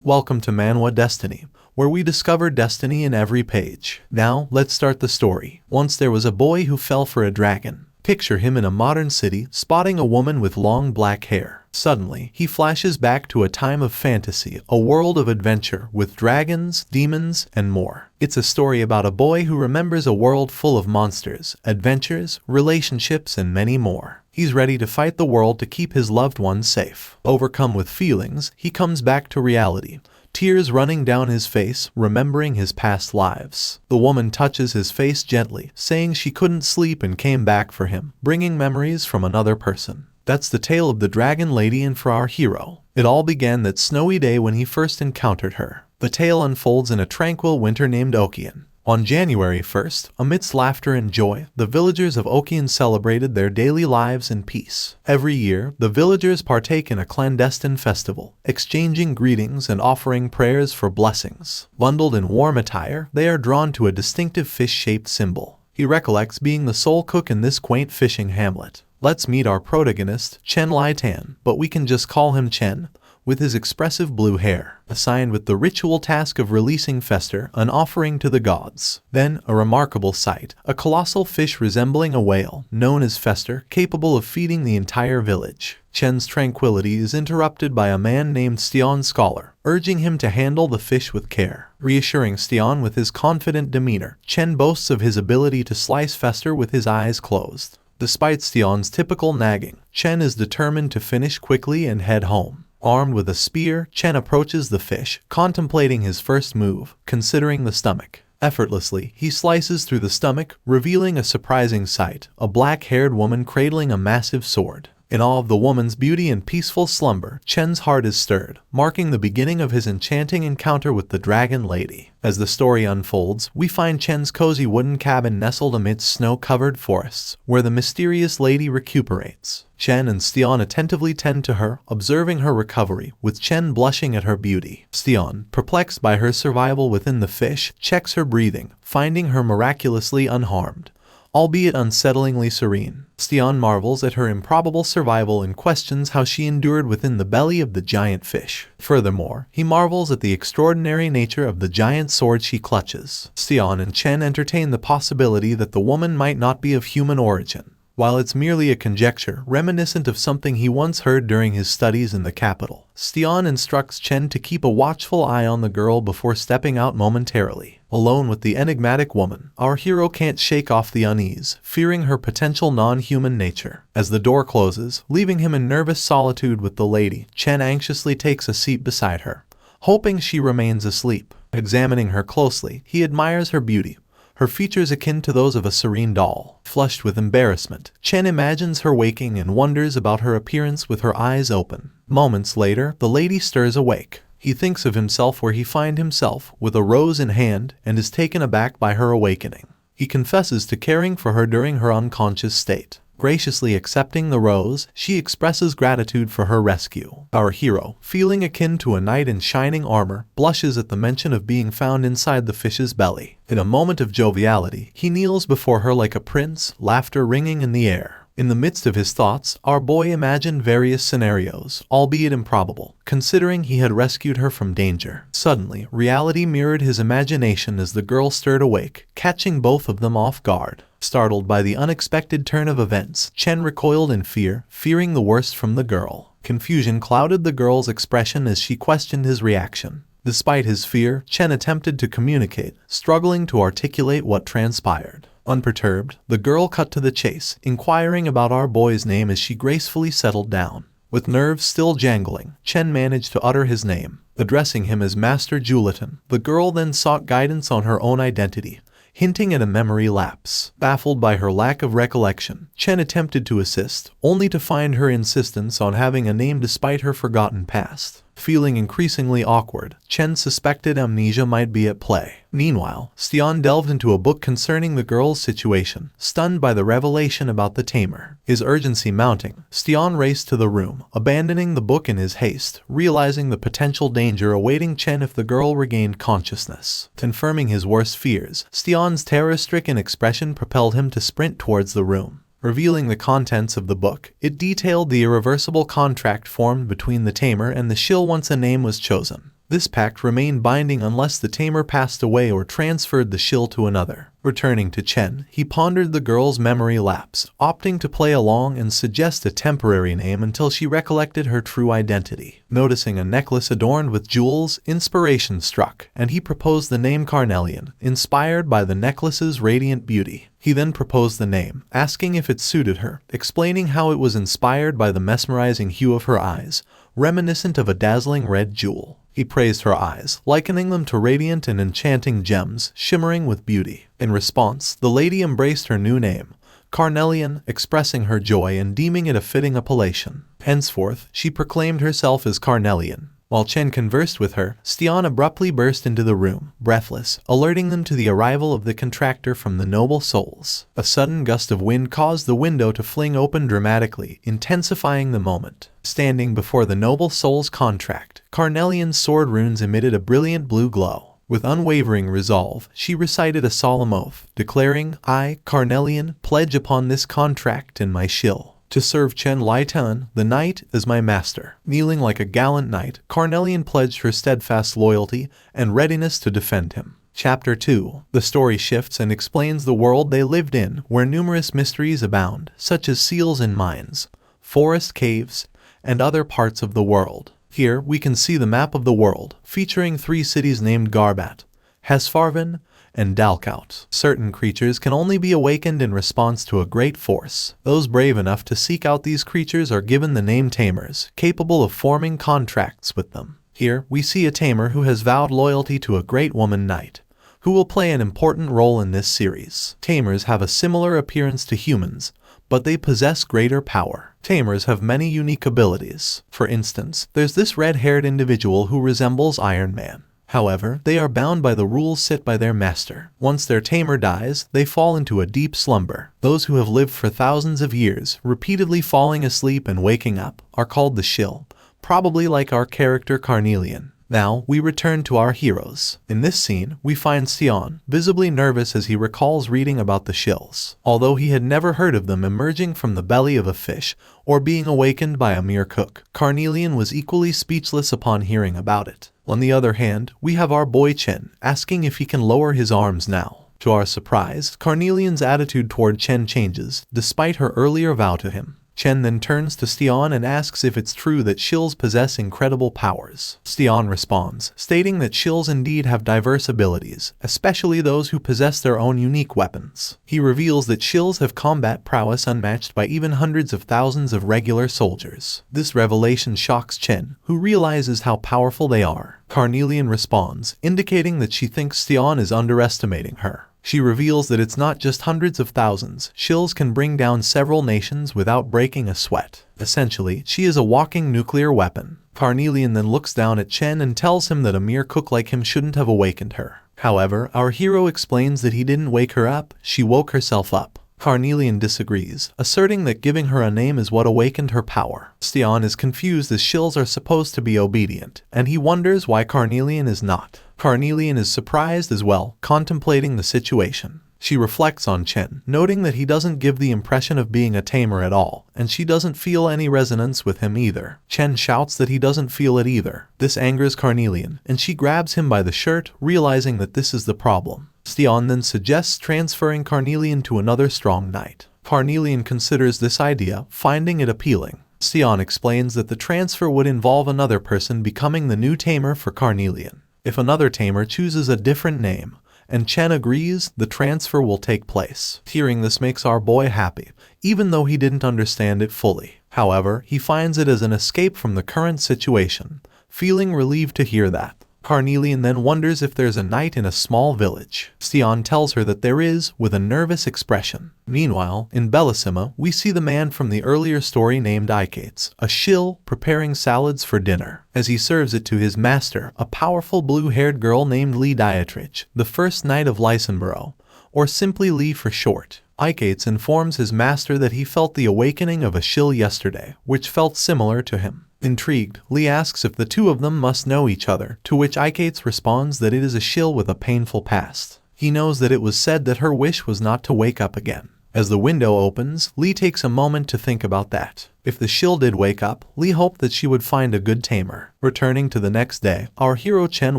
Welcome to Manhwa Destiny, where we discover destiny in every page. Now, let's start the story. Once there was a boy who fell for a dragon. Picture him in a modern city, spotting a woman with long black hair. Suddenly, he flashes back to a time of fantasy, a world of adventure with dragons, demons, and more. It's a story about a boy who remembers a world full of monsters, adventures, relationships, and many more. He's ready to fight the world to keep his loved ones safe. Overcome with feelings, he comes back to reality. Tears running down his face, remembering his past lives. The woman touches his face gently, saying she couldn't sleep and came back for him, bringing memories from another person. That's the tale of the dragon lady and for our hero. It all began that snowy day when he first encountered her. The tale unfolds in a tranquil winter named Okian. On January 1st, amidst laughter and joy, the villagers of Okian celebrated their daily lives in peace. Every year, the villagers partake in a clandestine festival, exchanging greetings and offering prayers for blessings. Bundled in warm attire, they are drawn to a distinctive fish-shaped symbol. He recollects being the sole cook in this quaint fishing hamlet. Let's meet our protagonist, Chen Litan, but we can just call him Chen, with his expressive blue hair, assigned with the ritual task of releasing Fester, an offering to the gods. Then, a remarkable sight, a colossal fish resembling a whale, known as Fester, capable of feeding the entire village. Chen's tranquility is interrupted by a man named Stian Scholar, urging him to handle the fish with care. Reassuring Stian with his confident demeanor, Chen boasts of his ability to slice Fester with his eyes closed. Despite Stian's typical nagging, Chen is determined to finish quickly and head home. Armed with a spear, Chen approaches the fish, contemplating his first move, considering the stomach. Effortlessly, he slices through the stomach, revealing a surprising sight, a black-haired woman cradling a massive sword. In awe of the woman's beauty and peaceful slumber, Chen's heart is stirred, marking the beginning of his enchanting encounter with the dragon lady. As the story unfolds, we find Chen's cozy wooden cabin nestled amidst snow-covered forests, where the mysterious lady recuperates. Chen and Stian attentively tend to her, observing her recovery, with Chen blushing at her beauty. Stian, perplexed by her survival within the fish, checks her breathing, finding her miraculously unharmed, albeit unsettlingly serene. Stian marvels at her improbable survival and questions how she endured within the belly of the giant fish. Furthermore, he marvels at the extraordinary nature of the giant sword she clutches. Stian and Chen entertain the possibility that the woman might not be of human origin, while it's merely a conjecture reminiscent of something he once heard during his studies in the capital. Stian instructs Chen to keep a watchful eye on the girl before stepping out momentarily. Alone with the enigmatic woman, our hero can't shake off the unease, fearing her potential non-human nature. As the door closes, leaving him in nervous solitude with the lady, Chen anxiously takes a seat beside her, hoping she remains asleep. Examining her closely, he admires her beauty, her features akin to those of a serene doll. Flushed with embarrassment, Chen imagines her waking and wonders about her appearance with her eyes open. Moments later, the lady stirs awake. He thinks of himself where he finds himself, with a rose in hand, and is taken aback by her awakening. He confesses to caring for her during her unconscious state. Graciously accepting the rose, she expresses gratitude for her rescue. Our hero, feeling akin to a knight in shining armor, blushes at the mention of being found inside the fish's belly. In a moment of joviality, he kneels before her like a prince, laughter ringing in the air. In the midst of his thoughts, our boy imagined various scenarios, albeit improbable, considering he had rescued her from danger. Suddenly, reality mirrored his imagination as the girl stirred awake, catching both of them off guard. Startled by the unexpected turn of events, Chen recoiled in fear, fearing the worst from the girl. Confusion clouded the girl's expression as she questioned his reaction. Despite his fear, Chen attempted to communicate, struggling to articulate what transpired. Unperturbed, the girl cut to the chase, inquiring about our boy's name as she gracefully settled down. With nerves still jangling, Chen managed to utter his name. Addressing him as Master Julitan, the girl then sought guidance on her own identity, hinting at a memory lapse. Baffled by her lack of recollection, Chen attempted to assist, only to find her insistence on having a name despite her forgotten past. Feeling increasingly awkward, Chen suspected amnesia might be at play. Meanwhile, Stian delved into a book concerning the girl's situation, stunned by the revelation about the tamer. His urgency mounting, Stian raced to the room, abandoning the book in his haste, realizing the potential danger awaiting Chen if the girl regained consciousness. Confirming his worst fears, Stian's terror-stricken expression propelled him to sprint towards the room. Revealing the contents of the book, it detailed the irreversible contract formed between the tamer and the shill once a name was chosen. This pact remained binding unless the tamer passed away or transferred the shill to another. Returning to Chen, he pondered the girl's memory lapse, opting to play along and suggest a temporary name until she recollected her true identity. Noticing a necklace adorned with jewels, inspiration struck, and he proposed the name Carnelian, inspired by the necklace's radiant beauty. He then proposed the name, asking if it suited her, explaining how it was inspired by the mesmerizing hue of her eyes, reminiscent of a dazzling red jewel. He praised her eyes, likening them to radiant and enchanting gems, shimmering with beauty. In response, the lady embraced her new name, Carnelian, expressing her joy and deeming it a fitting appellation. Henceforth, she proclaimed herself as Carnelian. While Chen conversed with her, Stian abruptly burst into the room, breathless, alerting them to the arrival of the contractor from the noble souls. A sudden gust of wind caused the window to fling open dramatically, intensifying the moment. Standing before the noble soul's contract, Carnelian's sword runes emitted a brilliant blue glow. With unwavering resolve, she recited a solemn oath, declaring, "I, Carnelian, pledge upon this contract and my shill to serve Chen Laitan, the knight, as my master." Kneeling like a gallant knight, Carnelian pledged her steadfast loyalty and readiness to defend him. Chapter 2. The story shifts and explains the world they lived in, where numerous mysteries abound, such as seals in mines, forest caves, and other parts of the world. Here, we can see the map of the world, featuring 3 cities named Garbat, Hesfarvin, and Dalkout. Certain creatures can only be awakened in response to a great force. Those brave enough to seek out these creatures are given the name Tamers, capable of forming contracts with them. Here, we see a tamer who has vowed loyalty to a great woman knight, who will play an important role in this series. Tamers have a similar appearance to humans, but they possess greater power. Tamers have many unique abilities. For instance, there's this red-haired individual who resembles Iron Man. However, they are bound by the rules set by their master. Once their tamer dies, they fall into a deep slumber. Those who have lived for thousands of years, repeatedly falling asleep and waking up, are called the shill, probably like our character Carnelian. Now, we return to our heroes. In this scene, we find Stian, visibly nervous as he recalls reading about the shills. Although he had never heard of them emerging from the belly of a fish, or being awakened by a mere cook, Carnelian was equally speechless upon hearing about it. On the other hand, we have our boy Chen, asking if he can lower his arms now. To our surprise, Carnelian's attitude toward Chen changes, despite her earlier vow to him. Chen then turns to Stian and asks if it's true that shills possess incredible powers. Stian responds, stating that shills indeed have diverse abilities, especially those who possess their own unique weapons. He reveals that shills have combat prowess unmatched by even hundreds of thousands of regular soldiers. This revelation shocks Chen, who realizes how powerful they are. Carnelian responds, indicating that she thinks Stian is underestimating her. She reveals that it's not just hundreds of thousands. Shills can bring down several nations without breaking a sweat. Essentially, she is a walking nuclear weapon. Carnelian then looks down at Chen and tells him that a mere cook like him shouldn't have awakened her. However, our hero explains that he didn't wake her up, she woke herself up. Carnelian disagrees, asserting that giving her a name is what awakened her power. Stian is confused as shills are supposed to be obedient, and he wonders why Carnelian is not. Carnelian is surprised as well, contemplating the situation. She reflects on Chen, noting that he doesn't give the impression of being a tamer at all, and she doesn't feel any resonance with him either. Chen shouts that he doesn't feel it either. This angers Carnelian, and she grabs him by the shirt, realizing that this is the problem. Stian then suggests transferring Carnelian to another strong knight. Carnelian considers this idea, finding it appealing. Stian explains that the transfer would involve another person becoming the new tamer for Carnelian. If another tamer chooses a different name, and Chen agrees, the transfer will take place. Hearing this makes our boy happy, even though he didn't understand it fully. However, he finds it as an escape from the current situation, feeling relieved to hear that. Carnelian then wonders if there's a knight in a small village. Stian tells her that there is, with a nervous expression. Meanwhile, in Bellisima, we see the man from the earlier story named Ikates, a shill, preparing salads for dinner. As he serves it to his master, a powerful blue-haired girl named Lee Dietrich, the first knight of Lysenborough, or simply Lee for short. Ikates informs his master that he felt the awakening of a shill yesterday, which felt similar to him. Intrigued, Lee asks if the two of them must know each other, to which Ikates responds that it is a shill with a painful past. He knows that it was said that her wish was not to wake up again. As the window opens, Lee takes a moment to think about that. If the shill did wake up, Lee hoped that she would find a good tamer. Returning to the next day, our hero Chen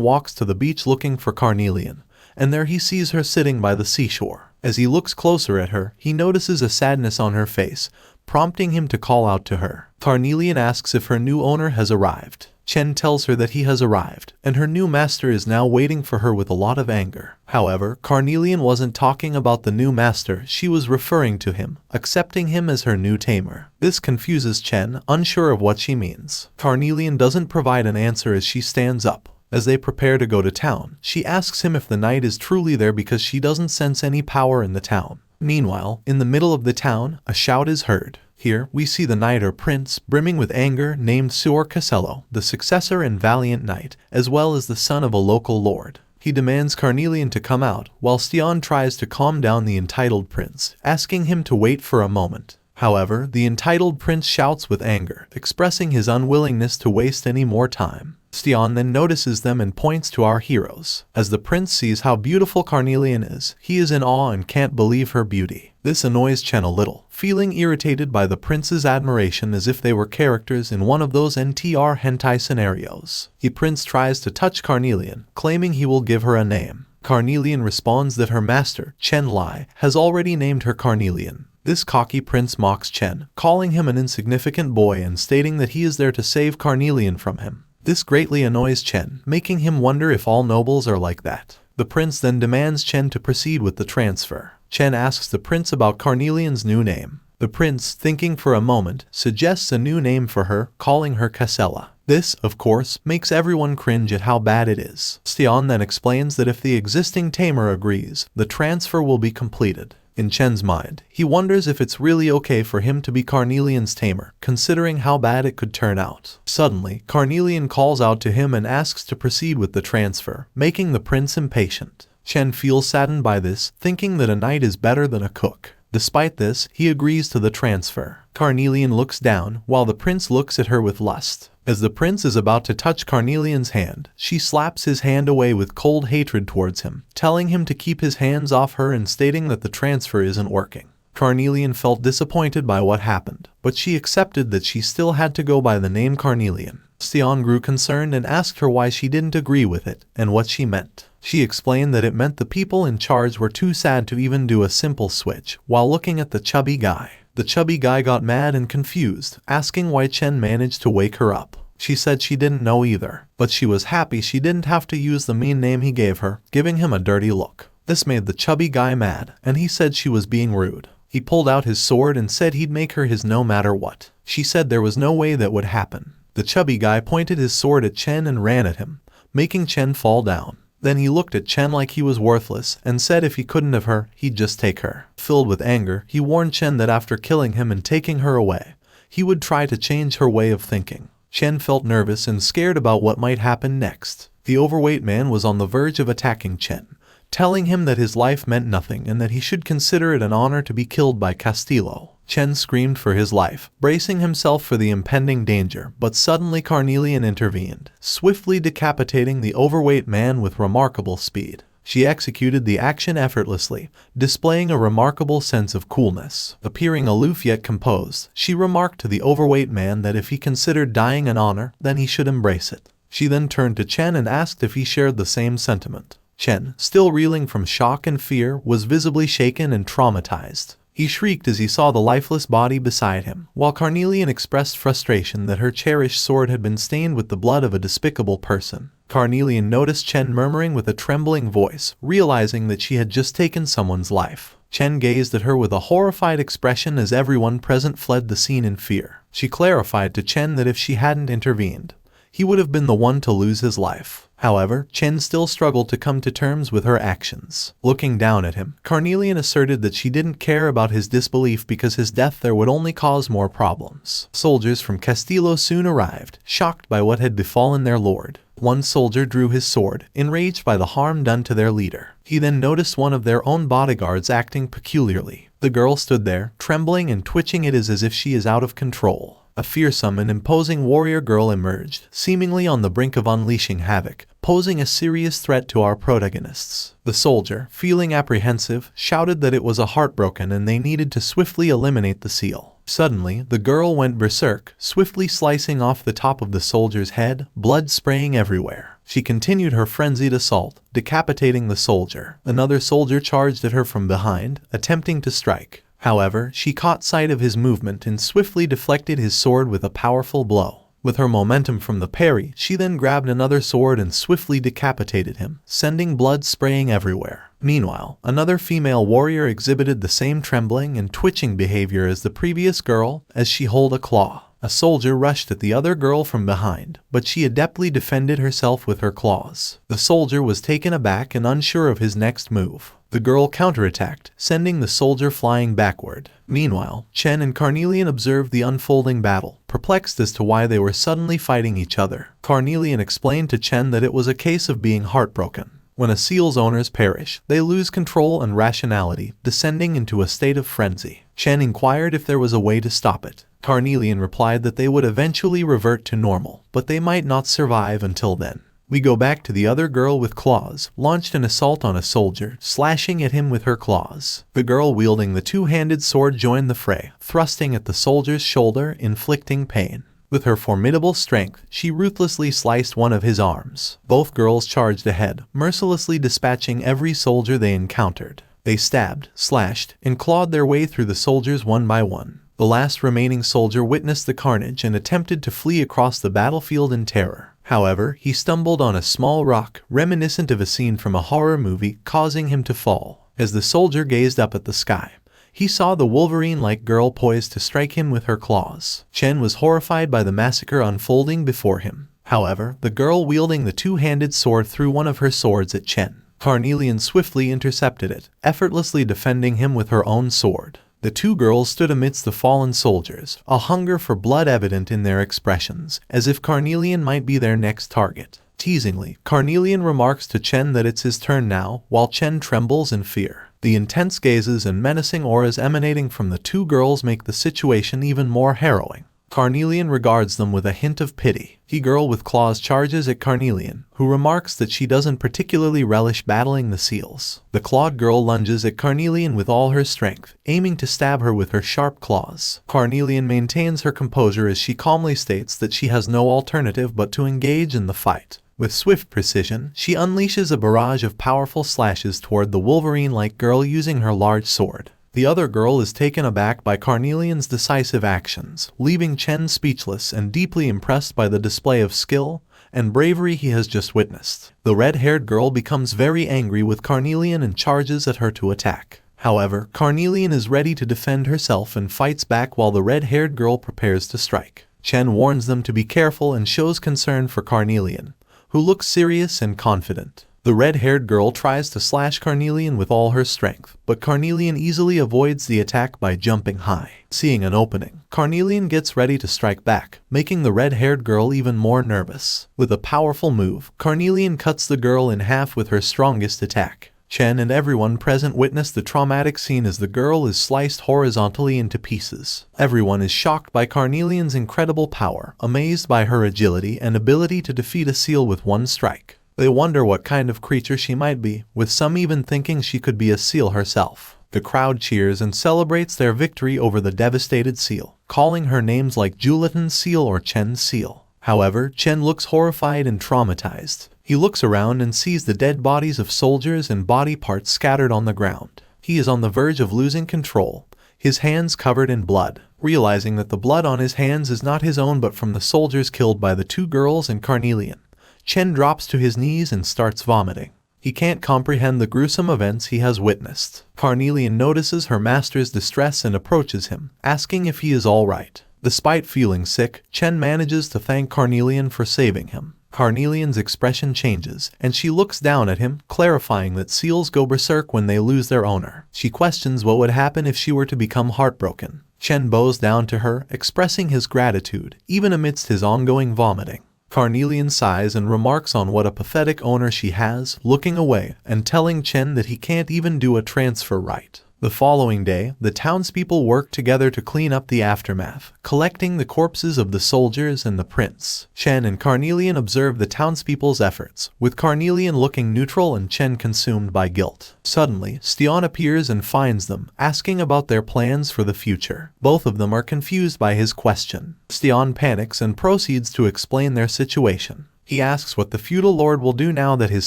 walks to the beach looking for Carnelian, and there he sees her sitting by the seashore. As he looks closer at her, he notices a sadness on her face, prompting him to call out to her. Carnelian asks if her new owner has arrived. Chen tells her that he has arrived, and her new master is now waiting for her with a lot of anger. However, Carnelian wasn't talking about the new master, she was referring to him, accepting him as her new tamer. This confuses Chen, unsure of what she means. Carnelian doesn't provide an answer as she stands up. As they prepare to go to town, she asks him if the knight is truly there because she doesn't sense any power in the town. Meanwhile, in the middle of the town, a shout is heard. Here, we see the knight or prince, brimming with anger, named Suor Casello, the successor and valiant knight, as well as the son of a local lord. He demands Carnelian to come out, while Stian tries to calm down the entitled prince, asking him to wait for a moment. However, the entitled prince shouts with anger, expressing his unwillingness to waste any more time. Stian then notices them and points to our heroes. As the prince sees how beautiful Carnelian is, he is in awe and can't believe her beauty. This annoys Chen a little, feeling irritated by the prince's admiration as if they were characters in one of those NTR hentai scenarios. The prince tries to touch Carnelian, claiming he will give her a name. Carnelian responds that her master, Chen Lai, has already named her Carnelian. This cocky prince mocks Chen, calling him an insignificant boy and stating that he is there to save Carnelian from him. This greatly annoys Chen, making him wonder if all nobles are like that. The prince then demands Chen to proceed with the transfer. Chen asks the prince about Carnelian's new name. The prince, thinking for a moment, suggests a new name for her, calling her Casella. This, of course, makes everyone cringe at how bad it is. Stian then explains that if the existing tamer agrees, the transfer will be completed. In Chen's mind, he wonders if it's really okay for him to be Carnelian's tamer, considering how bad it could turn out. Suddenly, Carnelian calls out to him and asks to proceed with the transfer, making the prince impatient. Chen feels saddened by this, thinking that a knight is better than a cook. Despite this, he agrees to the transfer. Carnelian looks down, while the prince looks at her with lust. As the prince is about to touch Carnelian's hand, she slaps his hand away with cold hatred towards him, telling him to keep his hands off her and stating that the transfer isn't working. Carnelian felt disappointed by what happened, but she accepted that she still had to go by the name Carnelian. Stian grew concerned and asked her why she didn't agree with it, and what she meant. She explained that it meant the people in charge were too sad to even do a simple switch, while looking at the chubby guy. The chubby guy got mad and confused, asking why Chen managed to wake her up. She said she didn't know either, but she was happy she didn't have to use the mean name he gave her, giving him a dirty look. This made the chubby guy mad, and he said she was being rude. He pulled out his sword and said he'd make her his no matter what. She said there was no way that would happen. The chubby guy pointed his sword at Chen and ran at him, making Chen fall down. Then he looked at Chen like he was worthless and said if he couldn't have her, he'd just take her. Filled with anger, he warned Chen that after killing him and taking her away, he would try to change her way of thinking. Chen felt nervous and scared about what might happen next. The overweight man was on the verge of attacking Chen, telling him that his life meant nothing and that he should consider it an honor to be killed by Castillo. Chen screamed for his life, bracing himself for the impending danger, but suddenly Carnelian intervened, swiftly decapitating the overweight man with remarkable speed. She executed the action effortlessly, displaying a remarkable sense of coolness. Appearing aloof yet composed, she remarked to the overweight man that if he considered dying an honor, then he should embrace it. She then turned to Chen and asked if he shared the same sentiment. Chen, still reeling from shock and fear, was visibly shaken and traumatized. He shrieked as he saw the lifeless body beside him, while Carnelian expressed frustration that her cherished sword had been stained with the blood of a despicable person. Carnelian noticed Chen murmuring with a trembling voice, realizing that she had just taken someone's life. Chen gazed at her with a horrified expression as everyone present fled the scene in fear. She clarified to Chen that if she hadn't intervened, he would have been the one to lose his life. However, Chen still struggled to come to terms with her actions. Looking down at him, Carnelian asserted that she didn't care about his disbelief because his death there would only cause more problems. Soldiers from Castillo soon arrived, shocked by what had befallen their lord. One soldier drew his sword, enraged by the harm done to their leader. He then noticed one of their own bodyguards acting peculiarly. The girl stood there, trembling and twitching it as if she is out of control. A fearsome and imposing warrior girl emerged, seemingly on the brink of unleashing havoc, posing a serious threat to our protagonists. The soldier, feeling apprehensive, shouted that it was a heartbroken and they needed to swiftly eliminate the seal. Suddenly, the girl went berserk, swiftly slicing off the top of the soldier's head, blood spraying everywhere. She continued her frenzied assault, decapitating the soldier. Another soldier charged at her from behind, attempting to strike. However, she caught sight of his movement and swiftly deflected his sword with a powerful blow. With her momentum from the parry, she then grabbed another sword and swiftly decapitated him, sending blood spraying everywhere. Meanwhile, another female warrior exhibited the same trembling and twitching behavior as the previous girl, as she held a claw. A soldier rushed at the other girl from behind, but she adeptly defended herself with her claws. The soldier was taken aback and unsure of his next move. The girl counterattacked, sending the soldier flying backward. Meanwhile, Chen and Carnelian observed the unfolding battle, perplexed as to why they were suddenly fighting each other. Carnelian explained to Chen that it was a case of being heartbroken. When a seal's owners perish, they lose control and rationality, descending into a state of frenzy. Chen inquired if there was a way to stop it. Carnelian replied that they would eventually revert to normal, but they might not survive until then. We go back to the other girl with claws, launched an assault on a soldier, slashing at him with her claws. The girl wielding the two-handed sword joined the fray, thrusting at the soldier's shoulder, inflicting pain. With her formidable strength, she ruthlessly sliced one of his arms. Both girls charged ahead, mercilessly dispatching every soldier they encountered. They stabbed, slashed, and clawed their way through the soldiers one by one. The last remaining soldier witnessed the carnage and attempted to flee across the battlefield in terror. However, he stumbled on a small rock, reminiscent of a scene from a horror movie, causing him to fall. As the soldier gazed up at the sky, he saw the Wolverine-like girl poised to strike him with her claws. Chen was horrified by the massacre unfolding before him. However, the girl wielding the two-handed sword threw one of her swords at Chen. Carnelian swiftly intercepted it, effortlessly defending him with her own sword. The two girls stood amidst the fallen soldiers, a hunger for blood evident in their expressions, as if Carnelian might be their next target. Teasingly, Carnelian remarks to Chen that it's his turn now, while Chen trembles in fear. The intense gazes and menacing auras emanating from the two girls make the situation even more harrowing. Carnelian regards them with a hint of pity. The girl with claws charges at Carnelian, who remarks that she doesn't particularly relish battling the seals. The clawed girl lunges at Carnelian with all her strength, aiming to stab her with her sharp claws. Carnelian maintains her composure as she calmly states that she has no alternative but to engage in the fight. With swift precision, she unleashes a barrage of powerful slashes toward the Wolverine-like girl using her large sword. The other girl is taken aback by Carnelian's decisive actions, leaving Chen speechless and deeply impressed by the display of skill and bravery he has just witnessed. The red-haired girl becomes very angry with Carnelian and charges at her to attack. However, Carnelian is ready to defend herself and fights back while the red-haired girl prepares to strike. Chen warns them to be careful and shows concern for Carnelian, who looks serious and confident. The red-haired girl tries to slash Carnelian with all her strength, but Carnelian easily avoids the attack by jumping high. Seeing an opening, Carnelian gets ready to strike back, making the red-haired girl even more nervous. With a powerful move, Carnelian cuts the girl in half with her strongest attack. Chen and everyone present witness the traumatic scene as the girl is sliced horizontally into pieces. Everyone is shocked by Carnelian's incredible power, amazed by her agility and ability to defeat a seal with one strike. They wonder what kind of creature she might be, with some even thinking she could be a seal herself. The crowd cheers and celebrates their victory over the devastated seal, calling her names like Julian's seal or Chen's seal. However, Chen looks horrified and traumatized. He looks around and sees the dead bodies of soldiers and body parts scattered on the ground. He is on the verge of losing control, his hands covered in blood. Realizing that the blood on his hands is not his own but from the soldiers killed by the two girls and Carnelian, Chen drops to his knees and starts vomiting. He can't comprehend the gruesome events he has witnessed. Carnelian notices her master's distress and approaches him, asking if he is all right. Despite feeling sick, Chen manages to thank Carnelian for saving him. Carnelian's expression changes, and she looks down at him, clarifying that seals go berserk when they lose their owner. She questions what would happen if she were to become heartbroken. Chen bows down to her, expressing his gratitude, even amidst his ongoing vomiting. Carnelian sighs and remarks on what a pathetic owner she has, looking away and telling Chen that he can't even do a transfer right. The following day, the townspeople worked together to clean up the aftermath, collecting the corpses of the soldiers and the prince. Chen and Carnelian observed the townspeople's efforts, with Carnelian looking neutral and Chen consumed by guilt. Suddenly, Stian appears and finds them, asking about their plans for the future. Both of them are confused by his question. Stian panics and proceeds to explain their situation. He asks what the feudal lord will do now that his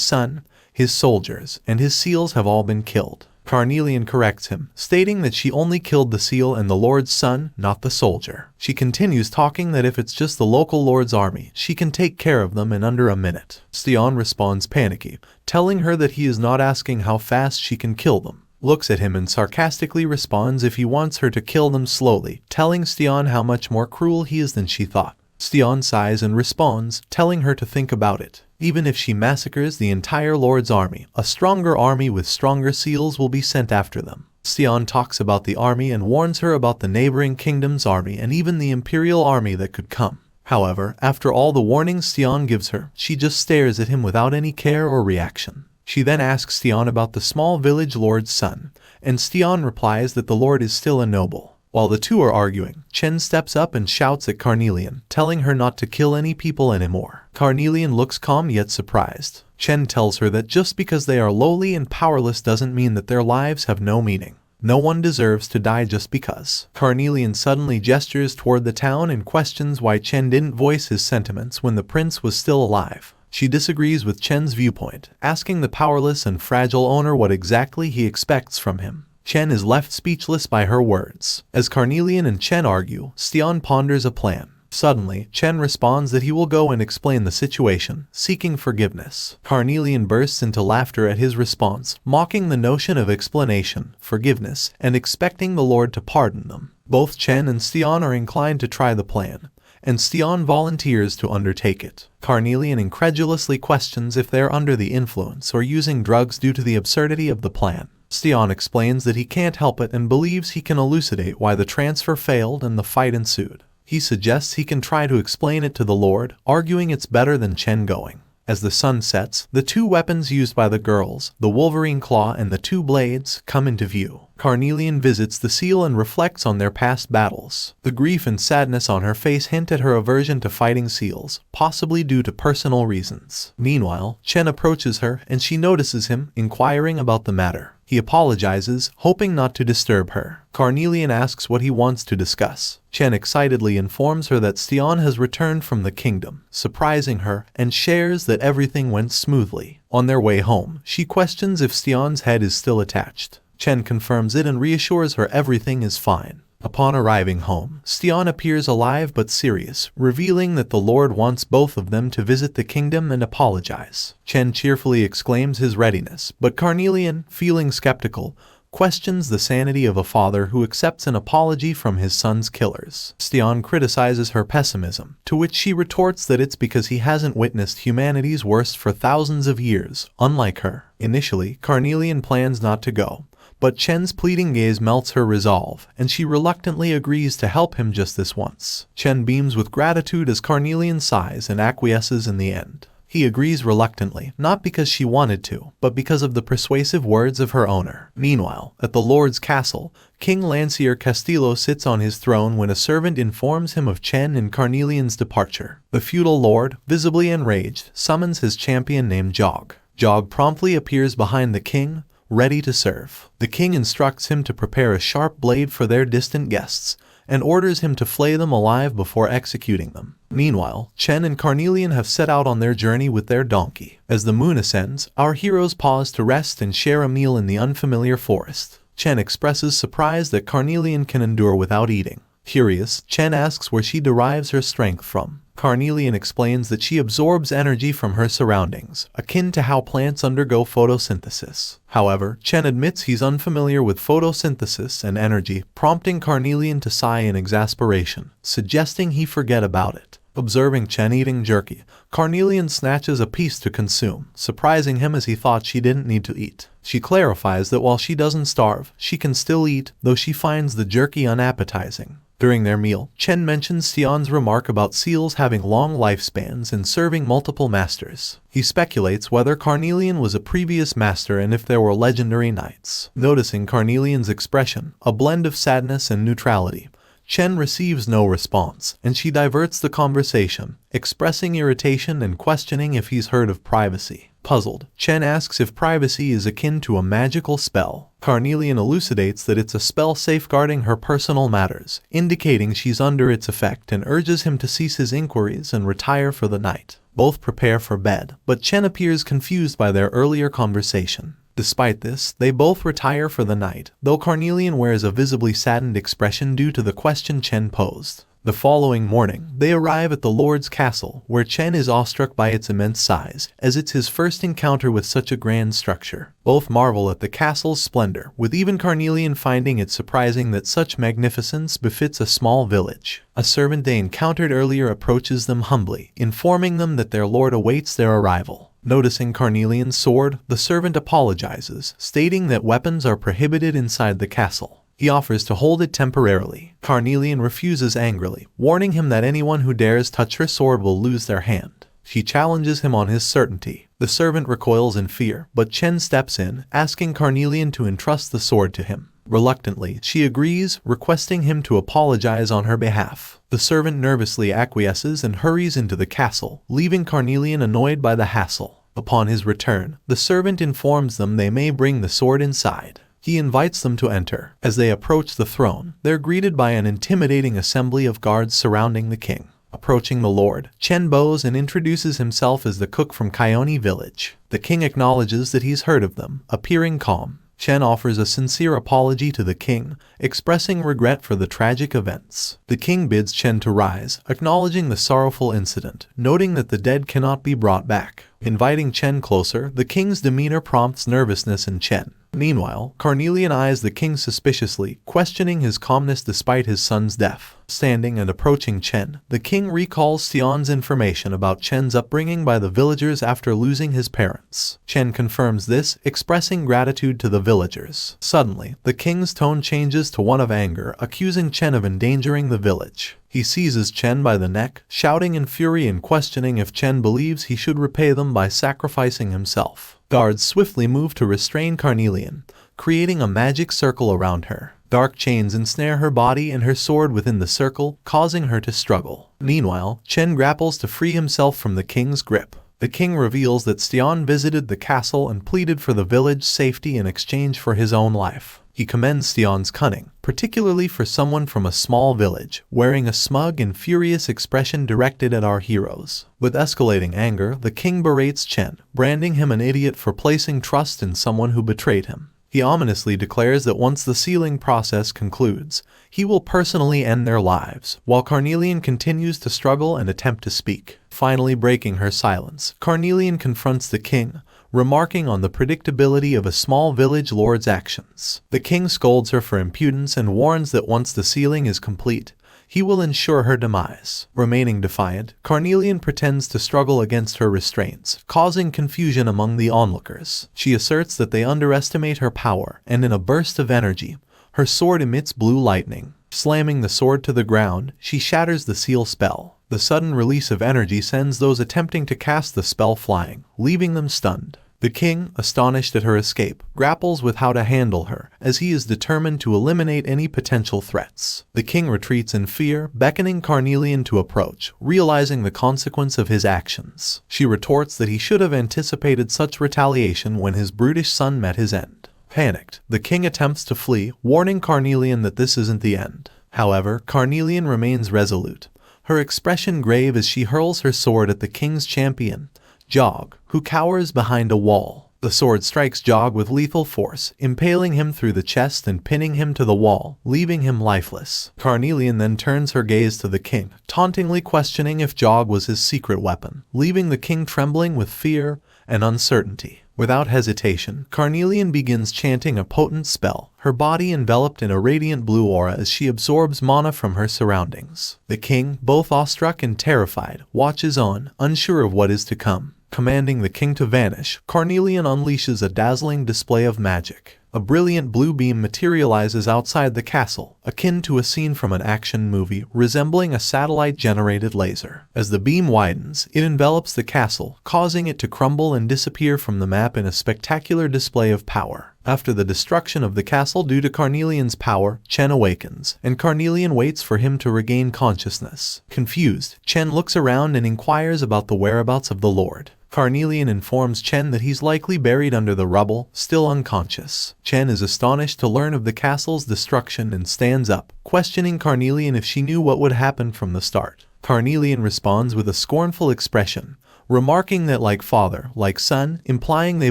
son, his soldiers, and his seals have all been killed. Carnelian corrects him, stating that she only killed the seal and the lord's son, not the soldier. She continues talking that if it's just the local lord's army, she can take care of them in under a minute. Stian responds panicky, telling her that he is not asking how fast she can kill them. Looks at him and sarcastically responds if he wants her to kill them slowly, telling Stian how much more cruel he is than she thought. Stian sighs and responds, telling her to think about it. Even if she massacres the entire lord's army, a stronger army with stronger seals will be sent after them. Stian talks about the army and warns her about the neighboring kingdom's army and even the imperial army that could come. However, after all the warnings Stian gives her, she just stares at him without any care or reaction. She then asks Stian about the small village lord's son, and Stian replies that the lord is still a noble. While the two are arguing, Chen steps up and shouts at Carnelian, telling her not to kill any people anymore. Carnelian looks calm yet surprised. Chen tells her that just because they are lowly and powerless doesn't mean that their lives have no meaning. No one deserves to die just because. Carnelian suddenly gestures toward the town and questions why Chen didn't voice his sentiments when the prince was still alive. She disagrees with Chen's viewpoint, asking the powerless and fragile owner what exactly he expects from him. Chen is left speechless by her words. As Carnelian and Chen argue, Stian ponders a plan. Suddenly, Chen responds that he will go and explain the situation, seeking forgiveness. Carnelian bursts into laughter at his response, mocking the notion of explanation, forgiveness, and expecting the Lord to pardon them. Both Chen and Stian are inclined to try the plan, and Stian volunteers to undertake it. Carnelian incredulously questions if they are under the influence or using drugs due to the absurdity of the plan. Stian explains that he can't help it and believes he can elucidate why the transfer failed and the fight ensued. He suggests he can try to explain it to the Lord, arguing it's better than Chen going. As the sun sets, the two weapons used by the girls, the Wolverine Claw and the two blades, come into view. Carnelian visits the seal and reflects on their past battles. The grief and sadness on her face hint at her aversion to fighting seals, possibly due to personal reasons. Meanwhile, Chen approaches her and she notices him, inquiring about the matter. He apologizes, hoping not to disturb her. Carnelian asks what he wants to discuss. Chen excitedly informs her that Stian has returned from the kingdom, surprising her, and shares that everything went smoothly. On their way home, she questions if Stian's head is still attached. Chen confirms it and reassures her everything is fine. Upon arriving home, Stian appears alive but serious, revealing that the Lord wants both of them to visit the kingdom and apologize. Chen cheerfully exclaims his readiness, but Carnelian, feeling skeptical, questions the sanity of a father who accepts an apology from his son's killers. Stian criticizes her pessimism, to which she retorts that it's because he hasn't witnessed humanity's worst for thousands of years, unlike her. Initially, Carnelian plans not to go, but Chen's pleading gaze melts her resolve, and she reluctantly agrees to help him just this once. Chen beams with gratitude as Carnelian sighs and acquiesces in the end. He agrees reluctantly, not because she wanted to, but because of the persuasive words of her owner. Meanwhile, at the Lord's castle, King Lancier Castillo sits on his throne when a servant informs him of Chen and Carnelian's departure. The feudal lord, visibly enraged, summons his champion named Jog. Jog promptly appears behind the king, ready to serve. The king instructs him to prepare a sharp blade for their distant guests, and orders him to flay them alive before executing them. Meanwhile, Chen and Carnelian have set out on their journey with their donkey. As the moon ascends, our heroes pause to rest and share a meal in the unfamiliar forest. Chen expresses surprise that Carnelian can endure without eating. Curious, Chen asks where she derives her strength from. Carnelian explains that she absorbs energy from her surroundings, akin to how plants undergo photosynthesis. However, Chen admits he's unfamiliar with photosynthesis and energy, prompting Carnelian to sigh in exasperation, suggesting he forget about it. Observing Chen eating jerky, Carnelian snatches a piece to consume, surprising him as he thought she didn't need to eat. She clarifies that while she doesn't starve, she can still eat, though she finds the jerky unappetizing. During their meal, Chen mentions Sion's remark about seals having long lifespans and serving multiple masters. He speculates whether Carnelian was a previous master and if there were legendary knights. Noticing Carnelian's expression, a blend of sadness and neutrality, Chen receives no response, and she diverts the conversation, expressing irritation and questioning if he's heard of privacy. Puzzled, Chen asks if privacy is akin to a magical spell. Carnelian elucidates that it's a spell safeguarding her personal matters, indicating she's under its effect, and urges him to cease his inquiries and retire for the night. Both prepare for bed, but Chen appears confused by their earlier conversation. Despite this, they both retire for the night, though Carnelian wears a visibly saddened expression due to the question Chen posed. The following morning, they arrive at the Lord's castle, where Chen is awestruck by its immense size, as it's his first encounter with such a grand structure. Both marvel at the castle's splendor, with even Carnelian finding it surprising that such magnificence befits a small village. A servant they encountered earlier approaches them humbly, informing them that their lord awaits their arrival. Noticing Carnelian's sword, the servant apologizes, stating that weapons are prohibited inside the castle. He offers to hold it temporarily. Carnelian refuses angrily, warning him that anyone who dares touch her sword will lose their hand. She challenges him on his certainty. The servant recoils in fear, but Chen steps in, asking Carnelian to entrust the sword to him. Reluctantly, she agrees, requesting him to apologize on her behalf. The servant nervously acquiesces and hurries into the castle, leaving Carnelian annoyed by the hassle. Upon his return, the servant informs them they may bring the sword inside. He invites them to enter. As they approach the throne, they're greeted by an intimidating assembly of guards surrounding the king. Approaching the lord, Chen bows and introduces himself as the cook from Kione village. The king acknowledges that he's heard of them, appearing calm. Chen offers a sincere apology to the king, expressing regret for the tragic events. The king bids Chen to rise, acknowledging the sorrowful incident, noting that the dead cannot be brought back. Inviting Chen closer, the king's demeanor prompts nervousness in Chen. Meanwhile, Carnelian eyes the king suspiciously, questioning his calmness despite his son's death. Standing and approaching Chen, the king recalls Sion's information about Chen's upbringing by the villagers after losing his parents. Chen confirms this, expressing gratitude to the villagers. Suddenly, the king's tone changes to one of anger, accusing Chen of endangering the village. He seizes Chen by the neck, shouting in fury and questioning if Chen believes he should repay them by sacrificing himself. Guards swiftly move to restrain Carnelian, creating a magic circle around her. Dark chains ensnare her body and her sword within the circle, causing her to struggle. Meanwhile, Chen grapples to free himself from the king's grip. The king reveals that Sion visited the castle and pleaded for the village's safety in exchange for his own life. He commends Sion's cunning, particularly for someone from a small village, wearing a smug and furious expression directed at our heroes. With escalating anger, the king berates Chen, branding him an idiot for placing trust in someone who betrayed him. He ominously declares that once the sealing process concludes, he will personally end their lives, while Carnelian continues to struggle and attempt to speak. Finally breaking her silence, Carnelian confronts the king, remarking on the predictability of a small village lord's actions. The king scolds her for impudence and warns that once the sealing is complete, he will ensure her demise. Remaining defiant, Carnelian pretends to struggle against her restraints, causing confusion among the onlookers. She asserts that they underestimate her power, and in a burst of energy, her sword emits blue lightning. Slamming the sword to the ground, she shatters the seal spell. The sudden release of energy sends those attempting to cast the spell flying, leaving them stunned. The king, astonished at her escape, grapples with how to handle her, as he is determined to eliminate any potential threats. The king retreats in fear, beckoning Carnelian to approach, realizing the consequence of his actions. She retorts that he should have anticipated such retaliation when his brutish son met his end. Panicked, the king attempts to flee, warning Carnelian that this isn't the end. However, Carnelian remains resolute, her expression grave as she hurls her sword at the king's champion, Jog, who cowers behind a wall. The sword strikes Jog with lethal force, impaling him through the chest and pinning him to the wall, leaving him lifeless. Carnelian then turns her gaze to the king, tauntingly questioning if Jog was his secret weapon, leaving the king trembling with fear and uncertainty. Without hesitation, Carnelian begins chanting a potent spell, her body enveloped in a radiant blue aura as she absorbs mana from her surroundings. The king, both awestruck and terrified, watches on, unsure of what is to come. Commanding the king to vanish, Carnelian unleashes a dazzling display of magic. A brilliant blue beam materializes outside the castle, akin to a scene from an action movie, resembling a satellite-generated laser. As the beam widens, it envelops the castle, causing it to crumble and disappear from the map in a spectacular display of power. After the destruction of the castle due to Carnelian's power, Chen awakens, and Carnelian waits for him to regain consciousness. Confused, Chen looks around and inquires about the whereabouts of the Lord. Carnelian informs Chen that he's likely buried under the rubble, still unconscious. Chen is astonished to learn of the castle's destruction and stands up, questioning Carnelian if she knew what would happen from the start. Carnelian responds with a scornful expression, remarking that like father, like son, implying they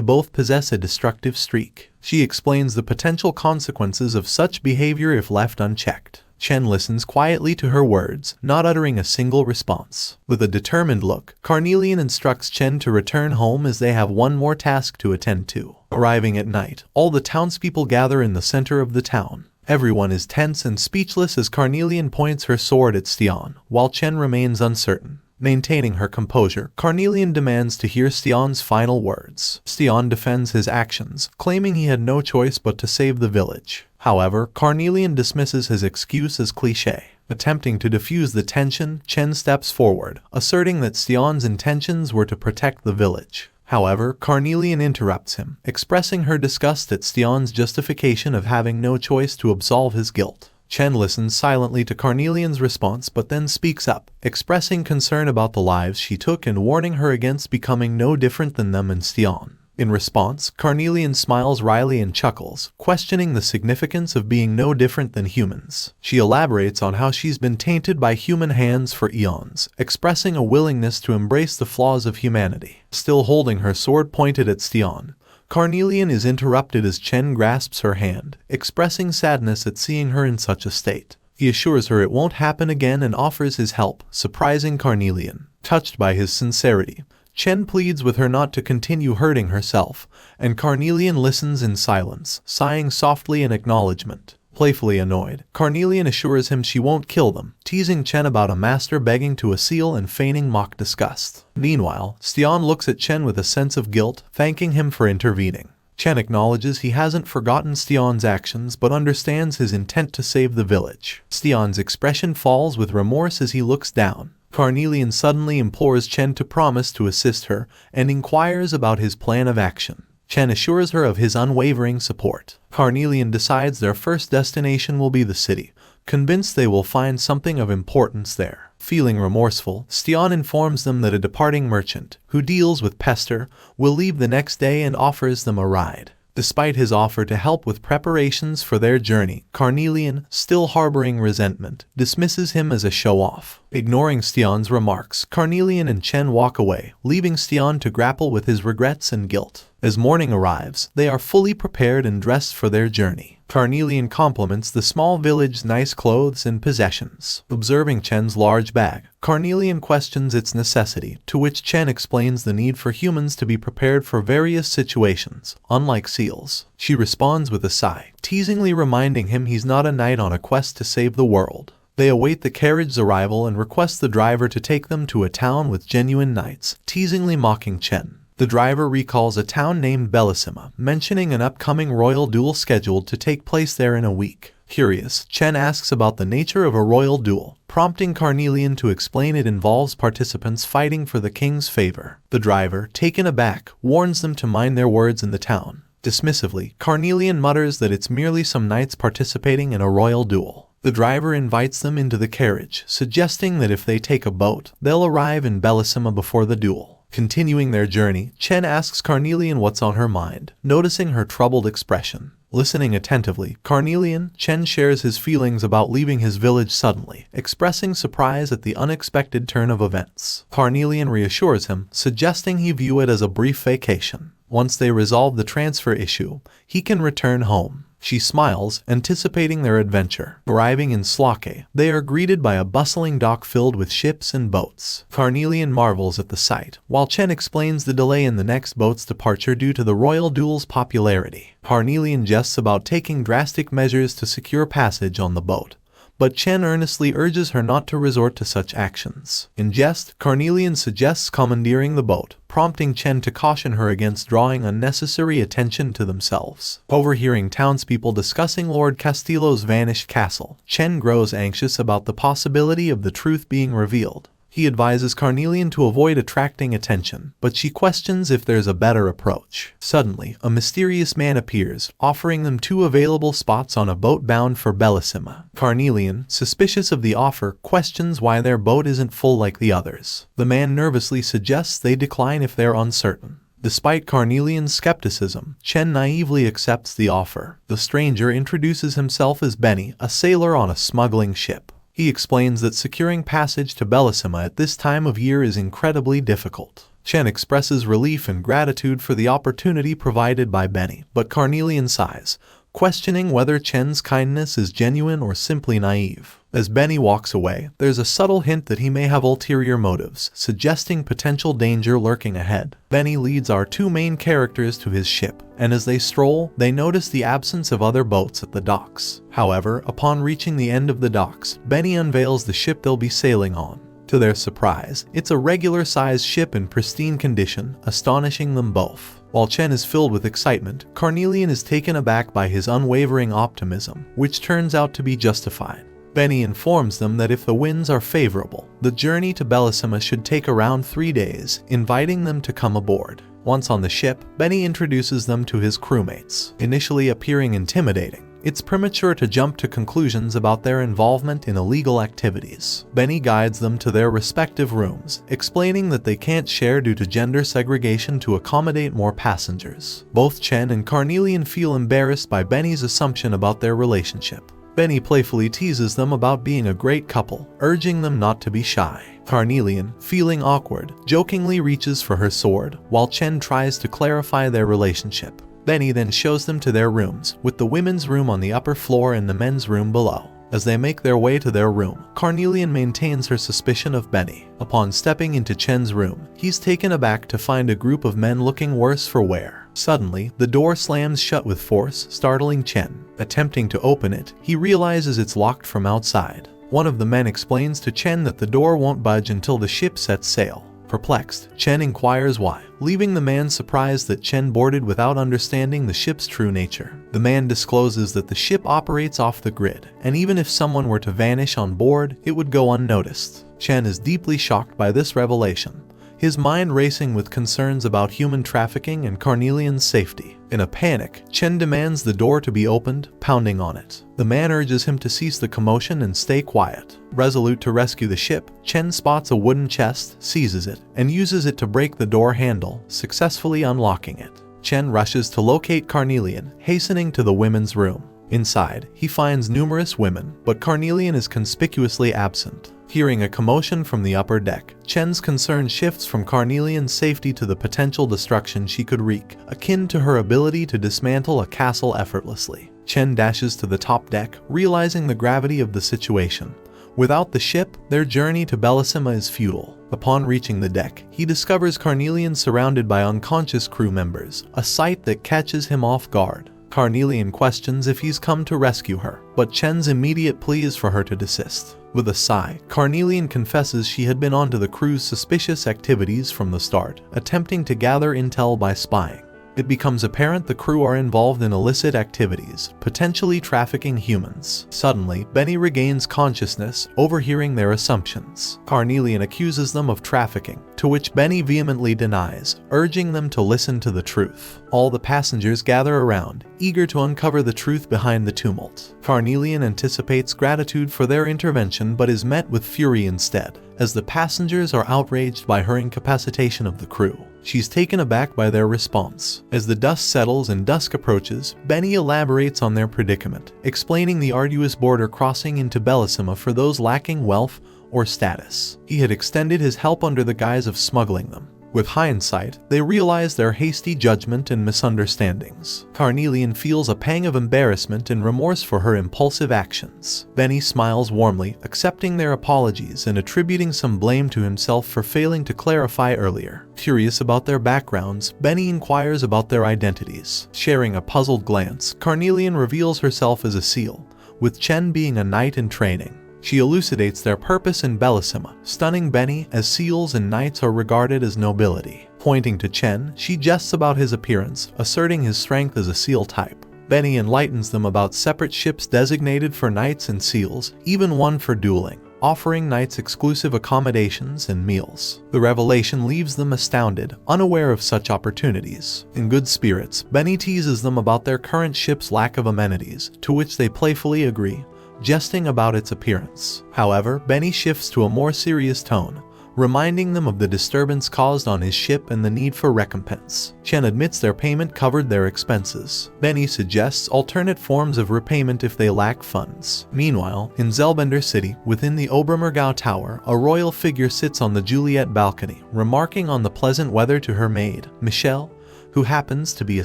both possess a destructive streak. She explains the potential consequences of such behavior if left unchecked. Chen listens quietly to her words, not uttering a single response. With a determined look, Carnelian instructs Chen to return home as they have one more task to attend to. Arriving at night, all the townspeople gather in the center of the town. Everyone is tense and speechless as Carnelian points her sword at Stian, while Chen remains uncertain. Maintaining her composure, Carnelian demands to hear Stian's final words. Stian defends his actions, claiming he had no choice but to save the village. However, Carnelian dismisses his excuse as cliché. Attempting to diffuse the tension, Chen steps forward, asserting that Stian's intentions were to protect the village. However, Carnelian interrupts him, expressing her disgust at Stian's justification of having no choice to absolve his guilt. Chen listens silently to Carnelian's response but then speaks up, expressing concern about the lives she took and warning her against becoming no different than them and Stian. In response, Carnelian smiles wryly and chuckles, questioning the significance of being no different than humans. She elaborates on how she's been tainted by human hands for eons, expressing a willingness to embrace the flaws of humanity. Still holding her sword pointed at Stian, Carnelian is interrupted as Chen grasps her hand, expressing sadness at seeing her in such a state. He assures her it won't happen again and offers his help, surprising Carnelian. Touched by his sincerity, Chen pleads with her not to continue hurting herself, and Carnelian listens in silence, sighing softly in acknowledgement. Playfully annoyed, Carnelian assures him she won't kill them, teasing Chen about a master begging to seal and feigning mock disgust. Meanwhile, Stian looks at Chen with a sense of guilt, thanking him for intervening. Chen acknowledges he hasn't forgotten Stian's actions but understands his intent to save the village. Stian's expression falls with remorse as he looks down. Carnelian suddenly implores Chen to promise to assist her and inquires about his plan of action. Chen assures her of his unwavering support. Carnelian decides their first destination will be the city, convinced they will find something of importance there. Feeling remorseful, Stian informs them that a departing merchant, who deals with pester, will leave the next day and offers them a ride. Despite his offer to help with preparations for their journey, Carnelian, still harboring resentment, dismisses him as a show-off. Ignoring Stian's remarks, Carnelian and Chen walk away, leaving Stian to grapple with his regrets and guilt. As morning arrives, they are fully prepared and dressed for their journey. Carnelian compliments the small village's nice clothes and possessions. Observing Chen's large bag, Carnelian questions its necessity, to which Chen explains the need for humans to be prepared for various situations, unlike seals. She responds with a sigh, teasingly reminding him he's not a knight on a quest to save the world. They await the carriage's arrival and request the driver to take them to a town with genuine knights, teasingly mocking Chen. The driver recalls a town named Bellisima, mentioning an upcoming royal duel scheduled to take place there in a week. Curious, Chen asks about the nature of a royal duel, prompting Carnelian to explain it involves participants fighting for the king's favor. The driver, taken aback, warns them to mind their words in the town. Dismissively, Carnelian mutters that it's merely some knights participating in a royal duel. The driver invites them into the carriage, suggesting that if they take a boat, they'll arrive in Bellisima before the duel. Continuing their journey, Chen asks Carnelian what's on her mind, noticing her troubled expression. Listening attentively, Chen shares his feelings about leaving his village suddenly, expressing surprise at the unexpected turn of events. Carnelian reassures him, suggesting he view it as a brief vacation. Once they resolve the transfer issue, he can return home. She smiles, anticipating their adventure. Arriving in Slake, they are greeted by a bustling dock filled with ships and boats. Carnelian marvels at the sight, while Chen explains the delay in the next boat's departure due to the royal duel's popularity. Carnelian jests about taking drastic measures to secure passage on the boat, but Chen earnestly urges her not to resort to such actions. In jest, Carnelian suggests commandeering the boat, prompting Chen to caution her against drawing unnecessary attention to themselves. Overhearing townspeople discussing Lord Castillo's vanished castle, Chen grows anxious about the possibility of the truth being revealed. He advises Carnelian to avoid attracting attention, but she questions if there's a better approach. Suddenly, a mysterious man appears, offering them 2 available spots on a boat bound for Bellisima. Carnelian, suspicious of the offer, questions why their boat isn't full like the others. The man nervously suggests they decline if they're uncertain. Despite Carnelian's skepticism, Chen naively accepts the offer. The stranger introduces himself as Benny, a sailor on a smuggling ship. He explains that securing passage to Bellisima at this time of year is incredibly difficult. Chen expresses relief and gratitude for the opportunity provided by Benny, but Carnelian sighs, questioning whether Chen's kindness is genuine or simply naive. As Benny walks away, there's a subtle hint that he may have ulterior motives, suggesting potential danger lurking ahead. Benny leads our 2 main characters to his ship, and as they stroll, they notice the absence of other boats at the docks. However, upon reaching the end of the docks, Benny unveils the ship they'll be sailing on. To their surprise, it's a regular-sized ship in pristine condition, astonishing them both. While Chen is filled with excitement, Carnelian is taken aback by his unwavering optimism, which turns out to be justified. Benny informs them that if the winds are favorable, the journey to Bellisima should take around 3 days, inviting them to come aboard. Once on the ship, Benny introduces them to his crewmates. Initially appearing intimidating, it's premature to jump to conclusions about their involvement in illegal activities. Benny guides them to their respective rooms, explaining that they can't share due to gender segregation to accommodate more passengers. Both Chen and Carnelian feel embarrassed by Benny's assumption about their relationship. Benny playfully teases them about being a great couple, urging them not to be shy. Carnelian, feeling awkward, jokingly reaches for her sword, while Chen tries to clarify their relationship. Benny then shows them to their rooms, with the women's room on the upper floor and the men's room below. As they make their way to their room, Carnelian maintains her suspicion of Benny. Upon stepping into Chen's room, he's taken aback to find a group of men looking worse for wear. Suddenly, the door slams shut with force, startling Chen. Attempting to open it, he realizes it's locked from outside. One of the men explains to Chen that the door won't budge until the ship sets sail. Perplexed, Chen inquires why, leaving the man surprised that Chen boarded without understanding the ship's true nature. The man discloses that the ship operates off the grid, and even if someone were to vanish on board, it would go unnoticed. Chen is deeply shocked by this revelation, his mind racing with concerns about human trafficking and Carnelian's safety. In a panic, Chen demands the door to be opened, pounding on it. The man urges him to cease the commotion and stay quiet. Resolute to rescue the ship, Chen spots a wooden chest, seizes it, and uses it to break the door handle, successfully unlocking it. Chen rushes to locate Carnelian, hastening to the women's room. Inside, he finds numerous women, but Carnelian is conspicuously absent. Hearing a commotion from the upper deck, Chen's concern shifts from Carnelian's safety to the potential destruction she could wreak, akin to her ability to dismantle a castle effortlessly. Chen dashes to the top deck, realizing the gravity of the situation. Without the ship, their journey to Bellisima is futile. Upon reaching the deck, he discovers Carnelian surrounded by unconscious crew members, a sight that catches him off guard. Carnelian questions if he's come to rescue her, but Chen's immediate plea is for her to desist. With a sigh, Carnelian confesses she had been onto the crew's suspicious activities from the start, attempting to gather intel by spying. It becomes apparent the crew are involved in illicit activities, potentially trafficking humans. Suddenly, Benny regains consciousness, overhearing their assumptions. Carnelian accuses them of trafficking, to which Benny vehemently denies, urging them to listen to the truth. All the passengers gather around, eager to uncover the truth behind the tumult. Carnelian anticipates gratitude for their intervention but is met with fury instead, as the passengers are outraged by her incapacitation of the crew. She's taken aback by their response. As the dust settles and dusk approaches, Benny elaborates on their predicament, explaining the arduous border crossing into Bellisima for those lacking wealth or status. He had extended his help under the guise of smuggling them. With hindsight, they realize their hasty judgment and misunderstandings. Carnelian feels a pang of embarrassment and remorse for her impulsive actions. Benny smiles warmly, accepting their apologies and attributing some blame to himself for failing to clarify earlier. Curious about their backgrounds, Benny inquires about their identities. Sharing a puzzled glance, Carnelian reveals herself as a seal, with Chen being a knight in training. She elucidates their purpose in Bellisima, stunning Benny, as seals and knights are regarded as nobility. Pointing to Chen, she jests about his appearance, asserting his strength as a seal type. Benny enlightens them about separate ships designated for knights and seals, even one for dueling, offering knights exclusive accommodations and meals. The revelation leaves them astounded, unaware of such opportunities. In good spirits, Benny teases them about their current ship's lack of amenities, to which they playfully agree, jesting about its appearance. However, Benny shifts to a more serious tone, reminding them of the disturbance caused on his ship and the need for recompense. Chen admits their payment covered their expenses. Benny suggests alternate forms of repayment if they lack funds. Meanwhile, in Zelbender City, within the Obermergau Tower, a royal figure sits on the Juliet balcony, remarking on the pleasant weather to her maid, Michelle, who happens to be a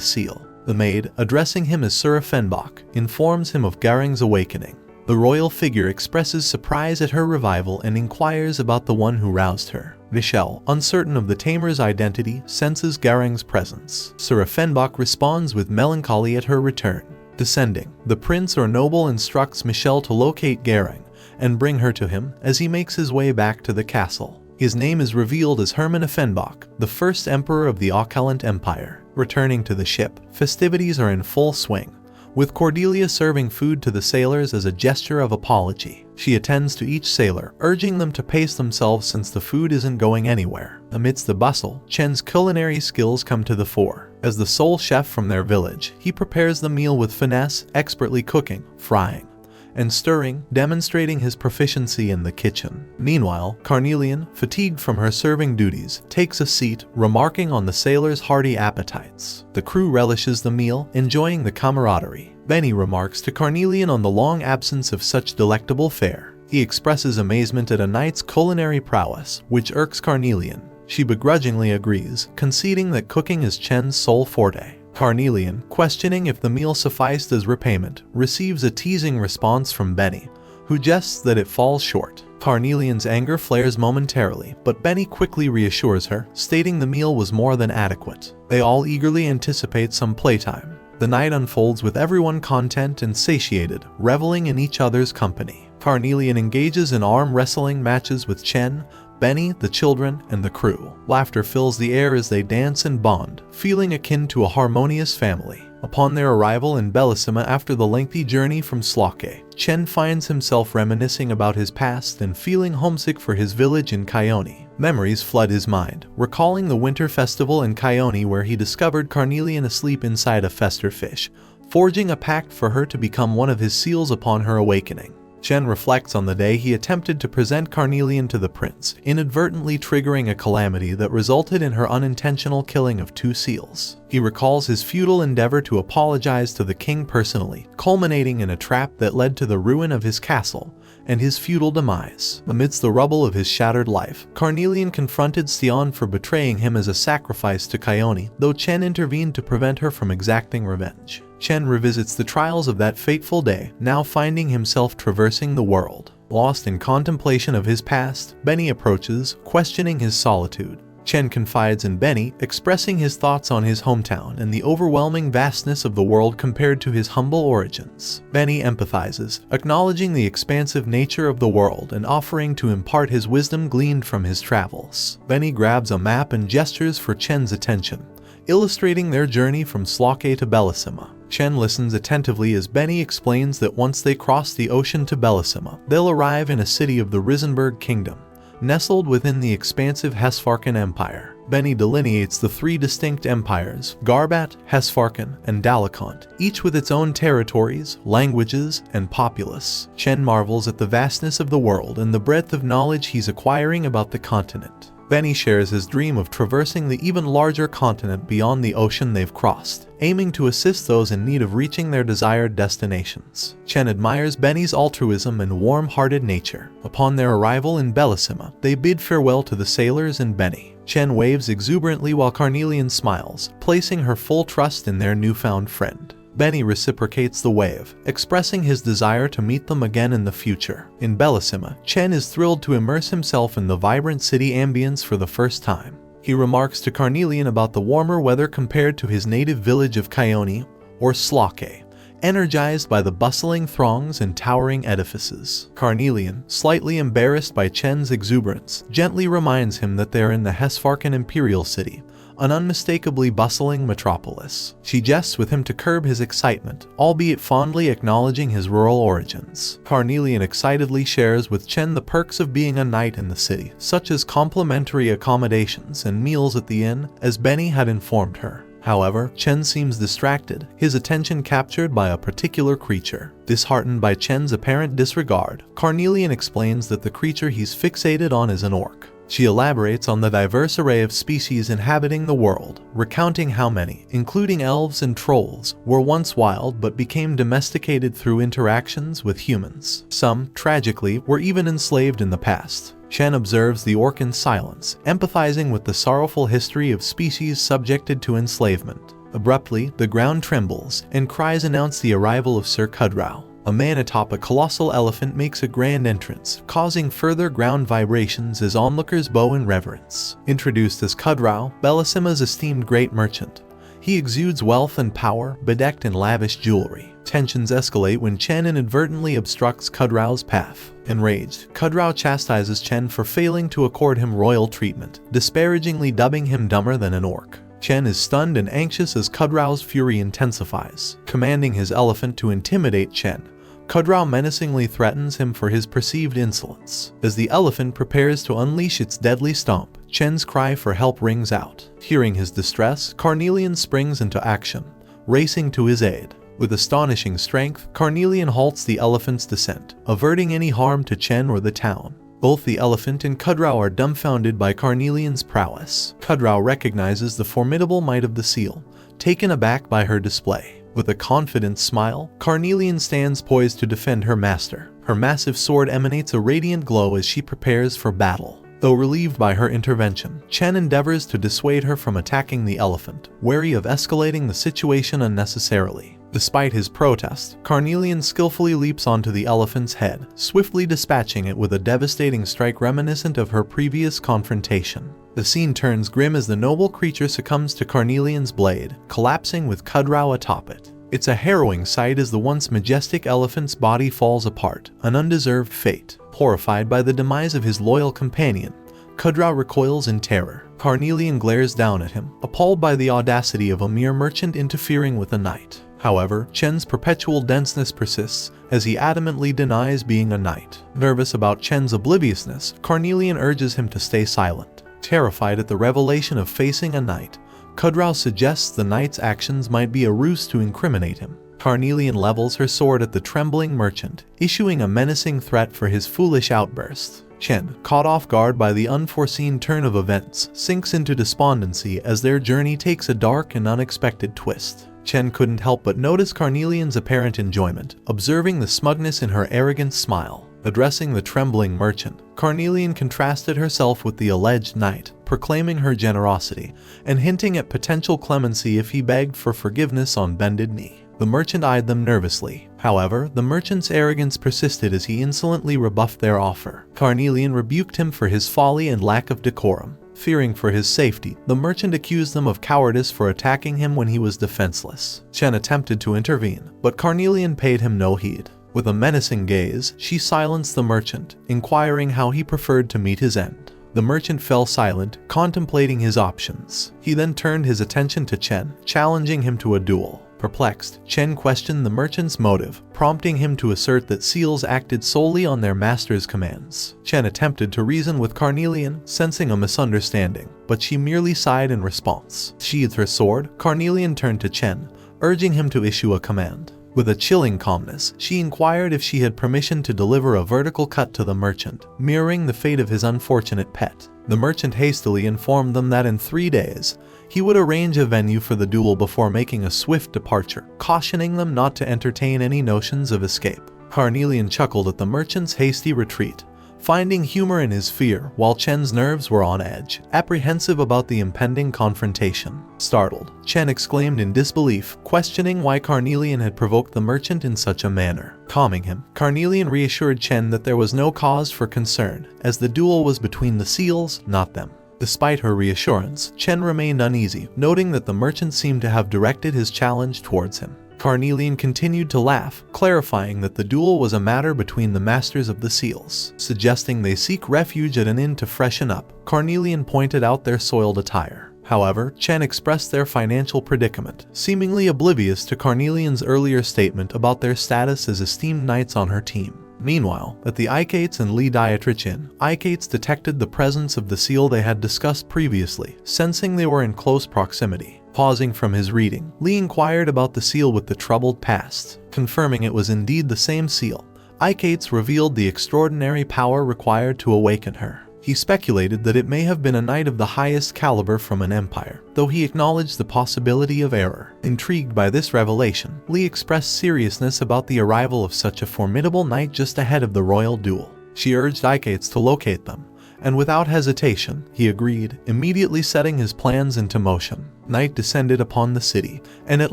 seal. The maid, addressing him as Sir Offenbach, informs him of Garing's awakening. The royal figure expresses surprise at her revival and inquires about the one who roused her. Michelle, uncertain of the tamer's identity, senses Garing's presence. Sir Offenbach responds with melancholy at her return. Descending, the prince or noble instructs Michelle to locate Garing and bring her to him as he makes his way back to the castle. His name is revealed as Hermann Offenbach, the first emperor of the Opulent Empire. Returning to the ship, festivities are in full swing, with Cordelia serving food to the sailors as a gesture of apology. She attends to each sailor, urging them to pace themselves since the food isn't going anywhere. Amidst the bustle, Chen's culinary skills come to the fore. As the sole chef from their village, he prepares the meal with finesse, expertly cooking, frying, and stirring, demonstrating his proficiency in the kitchen. Meanwhile, Carnelian, fatigued from her serving duties, takes a seat, remarking on the sailors' hearty appetites. The crew relishes the meal, enjoying the camaraderie. Benny remarks to Carnelian on the long absence of such delectable fare. He expresses amazement at a knight's culinary prowess, which irks Carnelian. She begrudgingly agrees, conceding that cooking is Chen's sole forte. Carnelian, questioning if the meal sufficed as repayment, receives a teasing response from Benny, who jests that it falls short. Carnelian's anger flares momentarily, but Benny quickly reassures her, stating the meal was more than adequate. They all eagerly anticipate some playtime. The night unfolds with everyone content and satiated, reveling in each other's company. Carnelian engages in arm wrestling matches with Chen, Benny, the children, and the crew. Laughter fills the air as they dance and bond, feeling akin to a harmonious family. Upon their arrival in Bellisima after the lengthy journey from Sloke, Chen finds himself reminiscing about his past and feeling homesick for his village in Kyone. Memories flood his mind, recalling the winter festival in Kyone where he discovered Carnelian asleep inside a fester fish, forging a pact for her to become one of his seals upon her awakening. Chen reflects on the day he attempted to present Carnelian to the prince, inadvertently triggering a calamity that resulted in her unintentional killing of 2 seals. He recalls his futile endeavor to apologize to the king personally, culminating in a trap that led to the ruin of his castle and his futile demise. Amidst the rubble of his shattered life, Carnelian confronted Sion for betraying him as a sacrifice to Kyone, though Chen intervened to prevent her from exacting revenge. Chen revisits the trials of that fateful day, now finding himself traversing the world. Lost in contemplation of his past, Benny approaches, questioning his solitude. Chen confides in Benny, expressing his thoughts on his hometown and the overwhelming vastness of the world compared to his humble origins. Benny empathizes, acknowledging the expansive nature of the world and offering to impart his wisdom gleaned from his travels. Benny grabs a map and gestures for Chen's attention, illustrating their journey from Sloke to Bellisima. Chen listens attentively as Benny explains that once they cross the ocean to Bellisima, they'll arrive in a city of the Risenberg Kingdom, nestled within the expansive Hesfarken Empire. Benny delineates the 3 distinct empires, Garbat, Hesfarken, and Dalakant, each with its own territories, languages, and populace. Chen marvels at the vastness of the world and the breadth of knowledge he's acquiring about the continent. Benny shares his dream of traversing the even larger continent beyond the ocean they've crossed, aiming to assist those in need of reaching their desired destinations. Chen admires Benny's altruism and warm-hearted nature. Upon their arrival in Bellisima, they bid farewell to the sailors and Benny. Chen waves exuberantly while Carnelian smiles, placing her full trust in their newfound friend. Benny reciprocates the wave, expressing his desire to meet them again in the future. In Bellisima, Chen is thrilled to immerse himself in the vibrant city ambience for the first time. He remarks to Carnelian about the warmer weather compared to his native village of Kione, or Sloke, energized by the bustling throngs and towering edifices. Carnelian, slightly embarrassed by Chen's exuberance, gently reminds him that they are in the Hesfarkan Imperial City, an unmistakably bustling metropolis. She jests with him to curb his excitement, albeit fondly acknowledging his rural origins. Carnelian excitedly shares with Chen the perks of being a knight in the city, such as complimentary accommodations and meals at the inn, as Benny had informed her. However, Chen seems distracted, his attention captured by a particular creature. Disheartened by Chen's apparent disregard, Carnelian explains that the creature he's fixated on is an orc. She elaborates on the diverse array of species inhabiting the world, recounting how many, including elves and trolls, were once wild but became domesticated through interactions with humans. Some, tragically, were even enslaved in the past. Chen observes the orc in silence, empathizing with the sorrowful history of species subjected to enslavement. Abruptly, the ground trembles, and cries announce the arrival of Sir Kudrao. A man atop a colossal elephant makes a grand entrance, causing further ground vibrations as onlookers bow in reverence. Introduced as Kudrao, Bellisima's esteemed great merchant, he exudes wealth and power, bedecked in lavish jewelry. Tensions escalate when Chen inadvertently obstructs Kudrao's path. Enraged, Kudrao chastises Chen for failing to accord him royal treatment, disparagingly dubbing him dumber than an orc. Chen is stunned and anxious as Kudrao's fury intensifies. Commanding his elephant to intimidate Chen, Kudrao menacingly threatens him for his perceived insolence. As the elephant prepares to unleash its deadly stomp, Chen's cry for help rings out. Hearing his distress, Carnelian springs into action, racing to his aid. With astonishing strength, Carnelian halts the elephant's descent, averting any harm to Chen or the town. Both the elephant and Kudrao are dumbfounded by Carnelian's prowess. Kudrao recognizes the formidable might of the seal, taken aback by her display. With a confident smile, Carnelian stands poised to defend her master. Her massive sword emanates a radiant glow as she prepares for battle. Though relieved by her intervention, Chen endeavors to dissuade her from attacking the elephant, wary of escalating the situation unnecessarily. Despite his protest, Carnelian skillfully leaps onto the elephant's head, swiftly dispatching it with a devastating strike reminiscent of her previous confrontation. The scene turns grim as the noble creature succumbs to Carnelian's blade, collapsing with Kudrao atop it. It's a harrowing sight as the once majestic elephant's body falls apart, an undeserved fate. Horrified by the demise of his loyal companion, Kudrao recoils in terror. Carnelian glares down at him, appalled by the audacity of a mere merchant interfering with a knight. However, Chen's perpetual denseness persists as he adamantly denies being a knight. Nervous about Chen's obliviousness, Carnelian urges him to stay silent. Terrified at the revelation of facing a knight, Kudrao suggests the knight's actions might be a ruse to incriminate him. Carnelian levels her sword at the trembling merchant, issuing a menacing threat for his foolish outburst. Chen, caught off guard by the unforeseen turn of events, sinks into despondency as their journey takes a dark and unexpected twist. Chen couldn't help but notice Carnelian's apparent enjoyment, observing the smugness in her arrogant smile. Addressing the trembling merchant, Carnelian contrasted herself with the alleged knight, proclaiming her generosity, and hinting at potential clemency if he begged for forgiveness on bended knee. The merchant eyed them nervously. However, the merchant's arrogance persisted as he insolently rebuffed their offer. Carnelian rebuked him for his folly and lack of decorum. Fearing for his safety, the merchant accused them of cowardice for attacking him when he was defenseless. Chen attempted to intervene, but Carnelian paid him no heed. With a menacing gaze, she silenced the merchant, inquiring how he preferred to meet his end. The merchant fell silent, contemplating his options. He then turned his attention to Chen, challenging him to a duel. Perplexed, Chen questioned the merchant's motive, prompting him to assert that seals acted solely on their master's commands. Chen attempted to reason with Carnelian, sensing a misunderstanding, but she merely sighed in response. Sheathed her sword, Carnelian turned to Chen, urging him to issue a command. With a chilling calmness, she inquired if she had permission to deliver a vertical cut to the merchant, mirroring the fate of his unfortunate pet. The merchant hastily informed them that in 3 days, he would arrange a venue for the duel before making a swift departure, cautioning them not to entertain any notions of escape. Carnelian chuckled at the merchant's hasty retreat, finding humor in his fear while Chen's nerves were on edge, apprehensive about the impending confrontation. Startled, Chen exclaimed in disbelief, questioning why Carnelian had provoked the merchant in such a manner. Calming him, Carnelian reassured Chen that there was no cause for concern, as the duel was between the seals, not them. Despite her reassurance, Chen remained uneasy, noting that the merchant seemed to have directed his challenge towards him. Carnelian continued to laugh, clarifying that the duel was a matter between the masters of the seals, suggesting they seek refuge at an inn to freshen up. Carnelian pointed out their soiled attire. However, Chen expressed their financial predicament, seemingly oblivious to Carnelian's earlier statement about their status as esteemed knights on her team. Meanwhile, at the Ikates and Li Dietrich Inn, Ikates detected the presence of the seal they had discussed previously, sensing they were in close proximity. Pausing from his reading, Li inquired about the seal with the troubled past. Confirming it was indeed the same seal, Ikates revealed the extraordinary power required to awaken her. He speculated that it may have been a knight of the highest caliber from an empire, though he acknowledged the possibility of error. Intrigued by this revelation, Li expressed seriousness about the arrival of such a formidable knight just ahead of the royal duel. She urged Ikates to locate them, and without hesitation, he agreed, immediately setting his plans into motion. Night descended upon the city, and at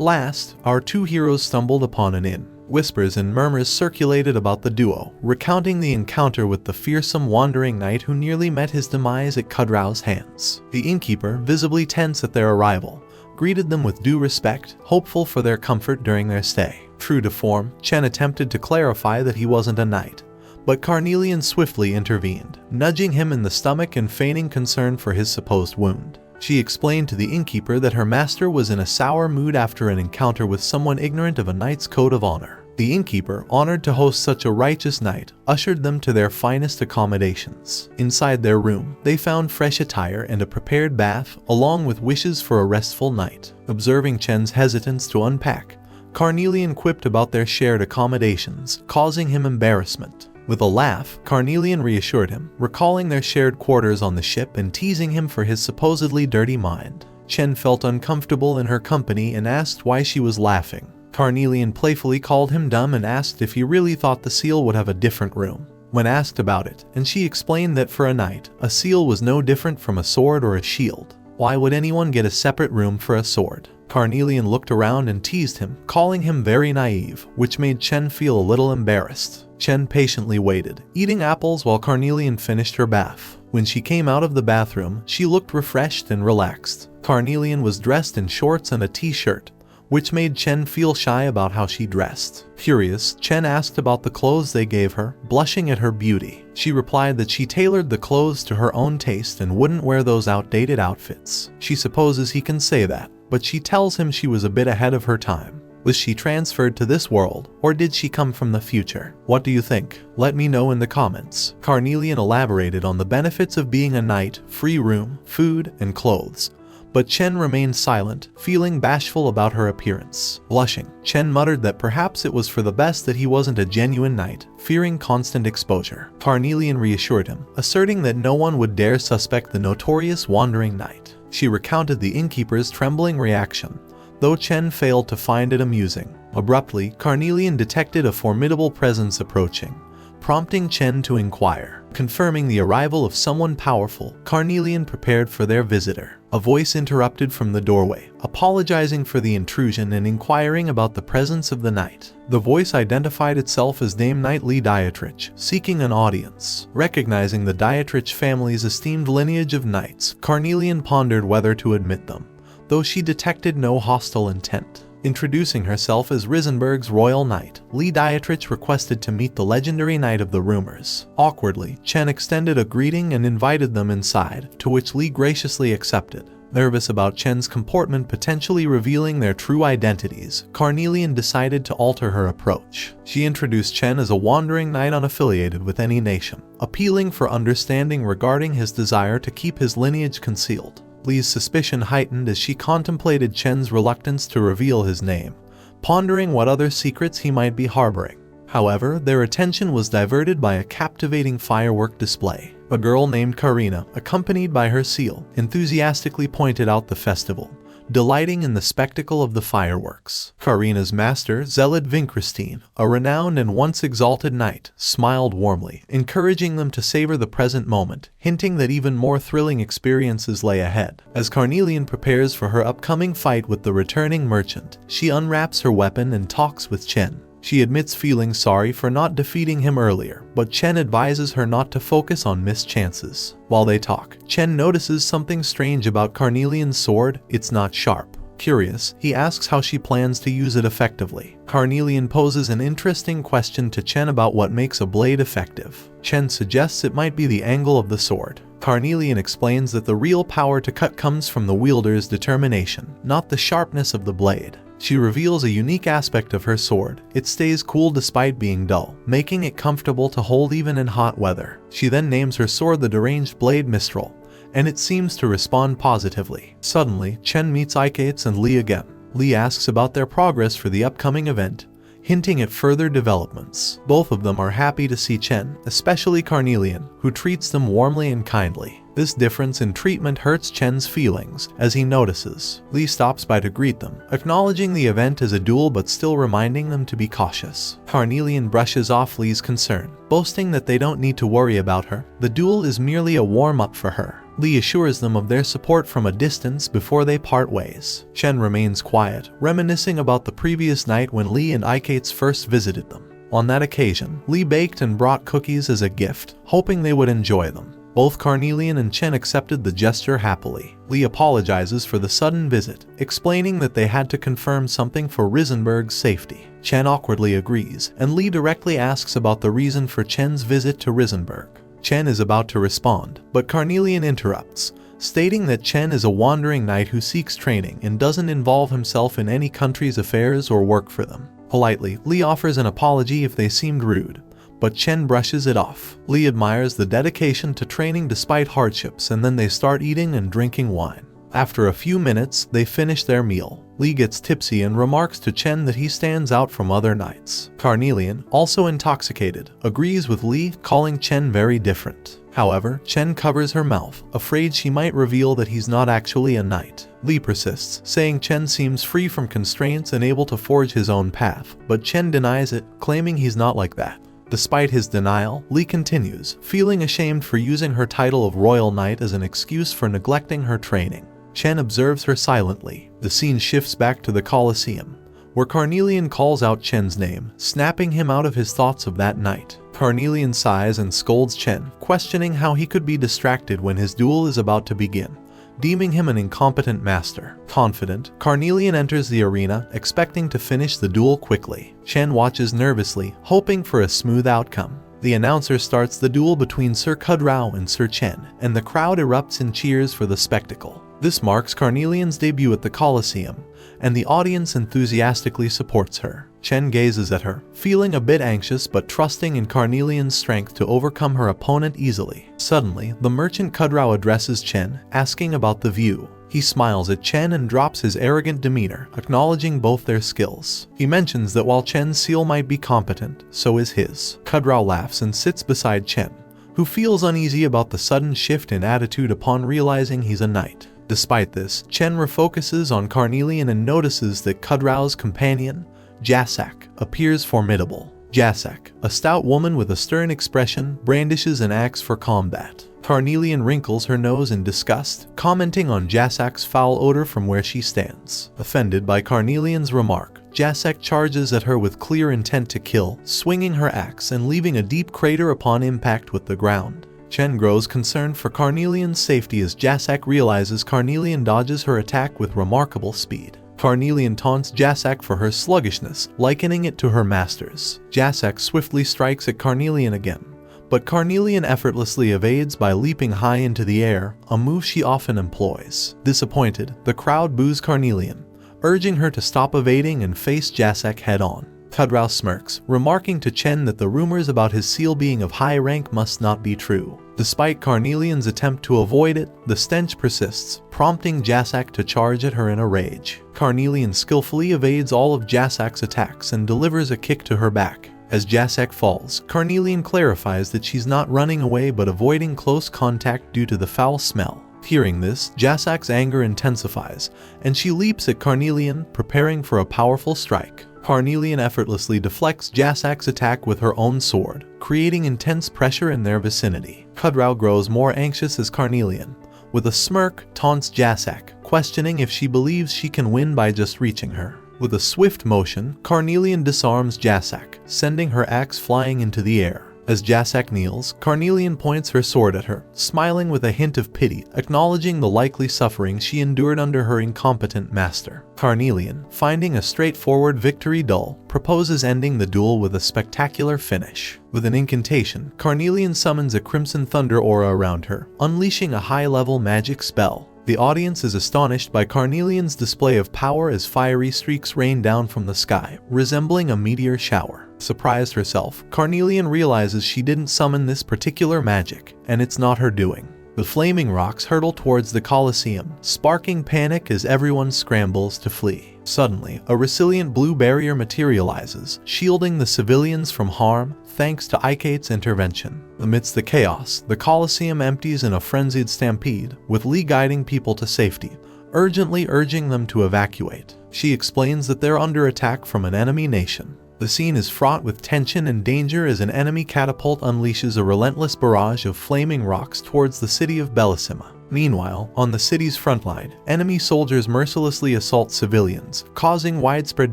last, our two heroes stumbled upon an inn. Whispers and murmurs circulated about the duo, recounting the encounter with the fearsome wandering knight who nearly met his demise at Kudrao's hands. The innkeeper, visibly tense at their arrival, greeted them with due respect, hopeful for their comfort during their stay. True to form, Chen attempted to clarify that he wasn't a knight, but Carnelian swiftly intervened, nudging him in the stomach and feigning concern for his supposed wound. She explained to the innkeeper that her master was in a sour mood after an encounter with someone ignorant of a knight's code of honor. The innkeeper, honored to host such a righteous knight, ushered them to their finest accommodations. Inside their room, they found fresh attire and a prepared bath, along with wishes for a restful night. Observing Chen's hesitance to unpack, Carnelian quipped about their shared accommodations, causing him embarrassment. With a laugh, Carnelian reassured him, recalling their shared quarters on the ship and teasing him for his supposedly dirty mind. Chen felt uncomfortable in her company and asked why she was laughing. Carnelian playfully called him dumb and asked if he really thought the seal would have a different room. When asked about it, and she explained that for a knight, a seal was no different from a sword or a shield. Why would anyone get a separate room for a sword? Carnelian looked around and teased him, calling him very naive, which made Chen feel a little embarrassed. Chen patiently waited, eating apples while Carnelian finished her bath. When she came out of the bathroom, she looked refreshed and relaxed. Carnelian was dressed in shorts and a t-shirt, which made Chen feel shy about how she dressed. Curious, Chen asked about the clothes they gave her, blushing at her beauty. She replied that she tailored the clothes to her own taste and wouldn't wear those outdated outfits. She supposes he can say that, but she tells him she was a bit ahead of her time. Was she transferred to this world, or did she come from the future? What do you think? Let me know in the comments. Carnelian elaborated on the benefits of being a knight, free room, food, and clothes. But Chen remained silent, feeling bashful about her appearance. Blushing, Chen muttered that perhaps it was for the best that he wasn't a genuine knight, fearing constant exposure. Carnelian reassured him, asserting that no one would dare suspect the notorious wandering knight. She recounted the innkeeper's trembling reaction, though Chen failed to find it amusing. Abruptly, Carnelian detected a formidable presence approaching, prompting Chen to inquire. Confirming the arrival of someone powerful, Carnelian prepared for their visitor. A voice interrupted from the doorway, apologizing for the intrusion and inquiring about the presence of the knight. The voice identified itself as Dame Knight Li Dietrich, seeking an audience. Recognizing the Dietrich family's esteemed lineage of knights, Carnelian pondered whether to admit them, though she detected no hostile intent. Introducing herself as Risenberg's royal knight, Li Dietrich requested to meet the legendary knight of the rumors. Awkwardly, Chen extended a greeting and invited them inside, to which Li graciously accepted. Nervous about Chen's comportment potentially revealing their true identities, Carnelian decided to alter her approach. She introduced Chen as a wandering knight unaffiliated with any nation, appealing for understanding regarding his desire to keep his lineage concealed. Li's suspicion heightened as she contemplated Chen's reluctance to reveal his name, pondering what other secrets he might be harboring. However, their attention was diverted by a captivating firework display. A girl named Karina, accompanied by her seal, enthusiastically pointed out the festival, delighting in the spectacle of the fireworks. Karina's master, Zealot Vinkristine, a renowned and once exalted knight, smiled warmly, encouraging them to savor the present moment, hinting that even more thrilling experiences lay ahead. As Carnelian prepares for her upcoming fight with the returning merchant, she unwraps her weapon and talks with Chen. She admits feeling sorry for not defeating him earlier, but Chen advises her not to focus on missed chances. While they talk, Chen notices something strange about Carnelian's sword. It's not sharp. Curious, he asks how she plans to use it effectively. Carnelian poses an interesting question to Chen about what makes a blade effective. Chen suggests it might be the angle of the sword. Carnelian explains that the real power to cut comes from the wielder's determination, not the sharpness of the blade. She reveals a unique aspect of her sword. It stays cool despite being dull, making it comfortable to hold even in hot weather. She then names her sword the deranged blade Mistral, and it seems to respond positively. Suddenly, Chen meets Ikates and Li again. Li asks about their progress for the upcoming event, hinting at further developments. Both of them are happy to see Chen, especially Carnelian, who treats them warmly and kindly. This difference in treatment hurts Chen's feelings, as he notices. Li stops by to greet them, acknowledging the event as a duel but still reminding them to be cautious. Carnelian brushes off Li's concern, boasting that they don't need to worry about her. The duel is merely a warm-up for her. Li assures them of their support from a distance before they part ways. Chen remains quiet, reminiscing about the previous night when Li and Ikates first visited them. On that occasion, Li baked and brought cookies as a gift, hoping they would enjoy them. Both Carnelian and Chen accepted the gesture happily. Li apologizes for the sudden visit, explaining that they had to confirm something for Risenberg's safety. Chen awkwardly agrees, and Li directly asks about the reason for Chen's visit to Risenberg. Chen is about to respond, but Carnelian interrupts, stating that Chen is a wandering knight who seeks training and doesn't involve himself in any country's affairs or work for them. Politely, Li offers an apology if they seemed rude, but Chen brushes it off. Li admires the dedication to training despite hardships, and then they start eating and drinking wine. After a few minutes, they finish their meal. Li gets tipsy and remarks to Chen that he stands out from other knights. Carnelian, also intoxicated, agrees with Li, calling Chen very different. However, Chen covers her mouth, afraid she might reveal that he's not actually a knight. Li persists, saying Chen seems free from constraints and able to forge his own path, but Chen denies it, claiming he's not like that. Despite his denial, Li continues, feeling ashamed for using her title of Royal Knight as an excuse for neglecting her training. Chen observes her silently. The scene shifts back to the Coliseum, where Carnelian calls out Chen's name, snapping him out of his thoughts of that night. Carnelian sighs and scolds Chen, questioning how he could be distracted when his duel is about to begin, deeming him an incompetent master. Confident, Carnelian enters the arena, expecting to finish the duel quickly. Chen watches nervously, hoping for a smooth outcome. The announcer starts the duel between Sir Kudrao and Sir Chen, and the crowd erupts in cheers for the spectacle. This marks Carnelian's debut at the Coliseum, and the audience enthusiastically supports her. Chen gazes at her, feeling a bit anxious but trusting in Carnelian's strength to overcome her opponent easily. Suddenly, the merchant Kudrao addresses Chen, asking about the view. He smiles at Chen and drops his arrogant demeanor, acknowledging both their skills. He mentions that while Chen's seal might be competent, so is his. Kudrao laughs and sits beside Chen, who feels uneasy about the sudden shift in attitude upon realizing he's a knight. Despite this, Chen refocuses on Carnelian and notices that Kudrao's companion, Jasak, appears formidable. Jasak, a stout woman with a stern expression, brandishes an axe for combat. Carnelian wrinkles her nose in disgust, commenting on Jasak's foul odor from where she stands. Offended by Carnelian's remark, Jasak charges at her with clear intent to kill, swinging her axe and leaving a deep crater upon impact with the ground. Chen grows concerned for Carnelian's safety as Jasak realizes Carnelian dodges her attack with remarkable speed. Carnelian taunts Jasak for her sluggishness, likening it to her master's. Jasak swiftly strikes at Carnelian again, but Carnelian effortlessly evades by leaping high into the air, a move she often employs. Disappointed, the crowd boos Carnelian, urging her to stop evading and face Jasak head-on. Kudrao smirks, remarking to Chen that the rumors about his seal being of high rank must not be true. Despite Carnelian's attempt to avoid it, the stench persists, prompting Jasak to charge at her in a rage. Carnelian skillfully evades all of Jasak's attacks and delivers a kick to her back. As Jasak falls, Carnelian clarifies that she's not running away but avoiding close contact due to the foul smell. Hearing this, Jasak's anger intensifies, and she leaps at Carnelian, preparing for a powerful strike. Carnelian effortlessly deflects Jasak's attack with her own sword, creating intense pressure in their vicinity. Kudrao grows more anxious as Carnelian, with a smirk, taunts Jasak, questioning if she believes she can win by just reaching her. With a swift motion, Carnelian disarms Jasak, sending her axe flying into the air. As Jasak kneels, Carnelian points her sword at her, smiling with a hint of pity, acknowledging the likely suffering she endured under her incompetent master. Carnelian, finding a straightforward victory dull, proposes ending the duel with a spectacular finish. With an incantation, Carnelian summons a crimson thunder aura around her, unleashing a high-level magic spell. The audience is astonished by Carnelian's display of power as fiery streaks rain down from the sky, resembling a meteor shower. Surprised herself, Carnelian realizes she didn't summon this particular magic, and it's not her doing. The flaming rocks hurtle towards the coliseum, sparking panic as everyone scrambles to flee. Suddenly, a resilient blue barrier materializes, shielding the civilians from harm, thanks to Ikete's intervention. Amidst the chaos, the coliseum empties in a frenzied stampede, with Lee guiding people to safety, urgently urging them to evacuate. She explains that they're under attack from an enemy nation. The scene is fraught with tension and danger as an enemy catapult unleashes a relentless barrage of flaming rocks towards the city of Bellisima. Meanwhile, on the city's frontline, enemy soldiers mercilessly assault civilians, causing widespread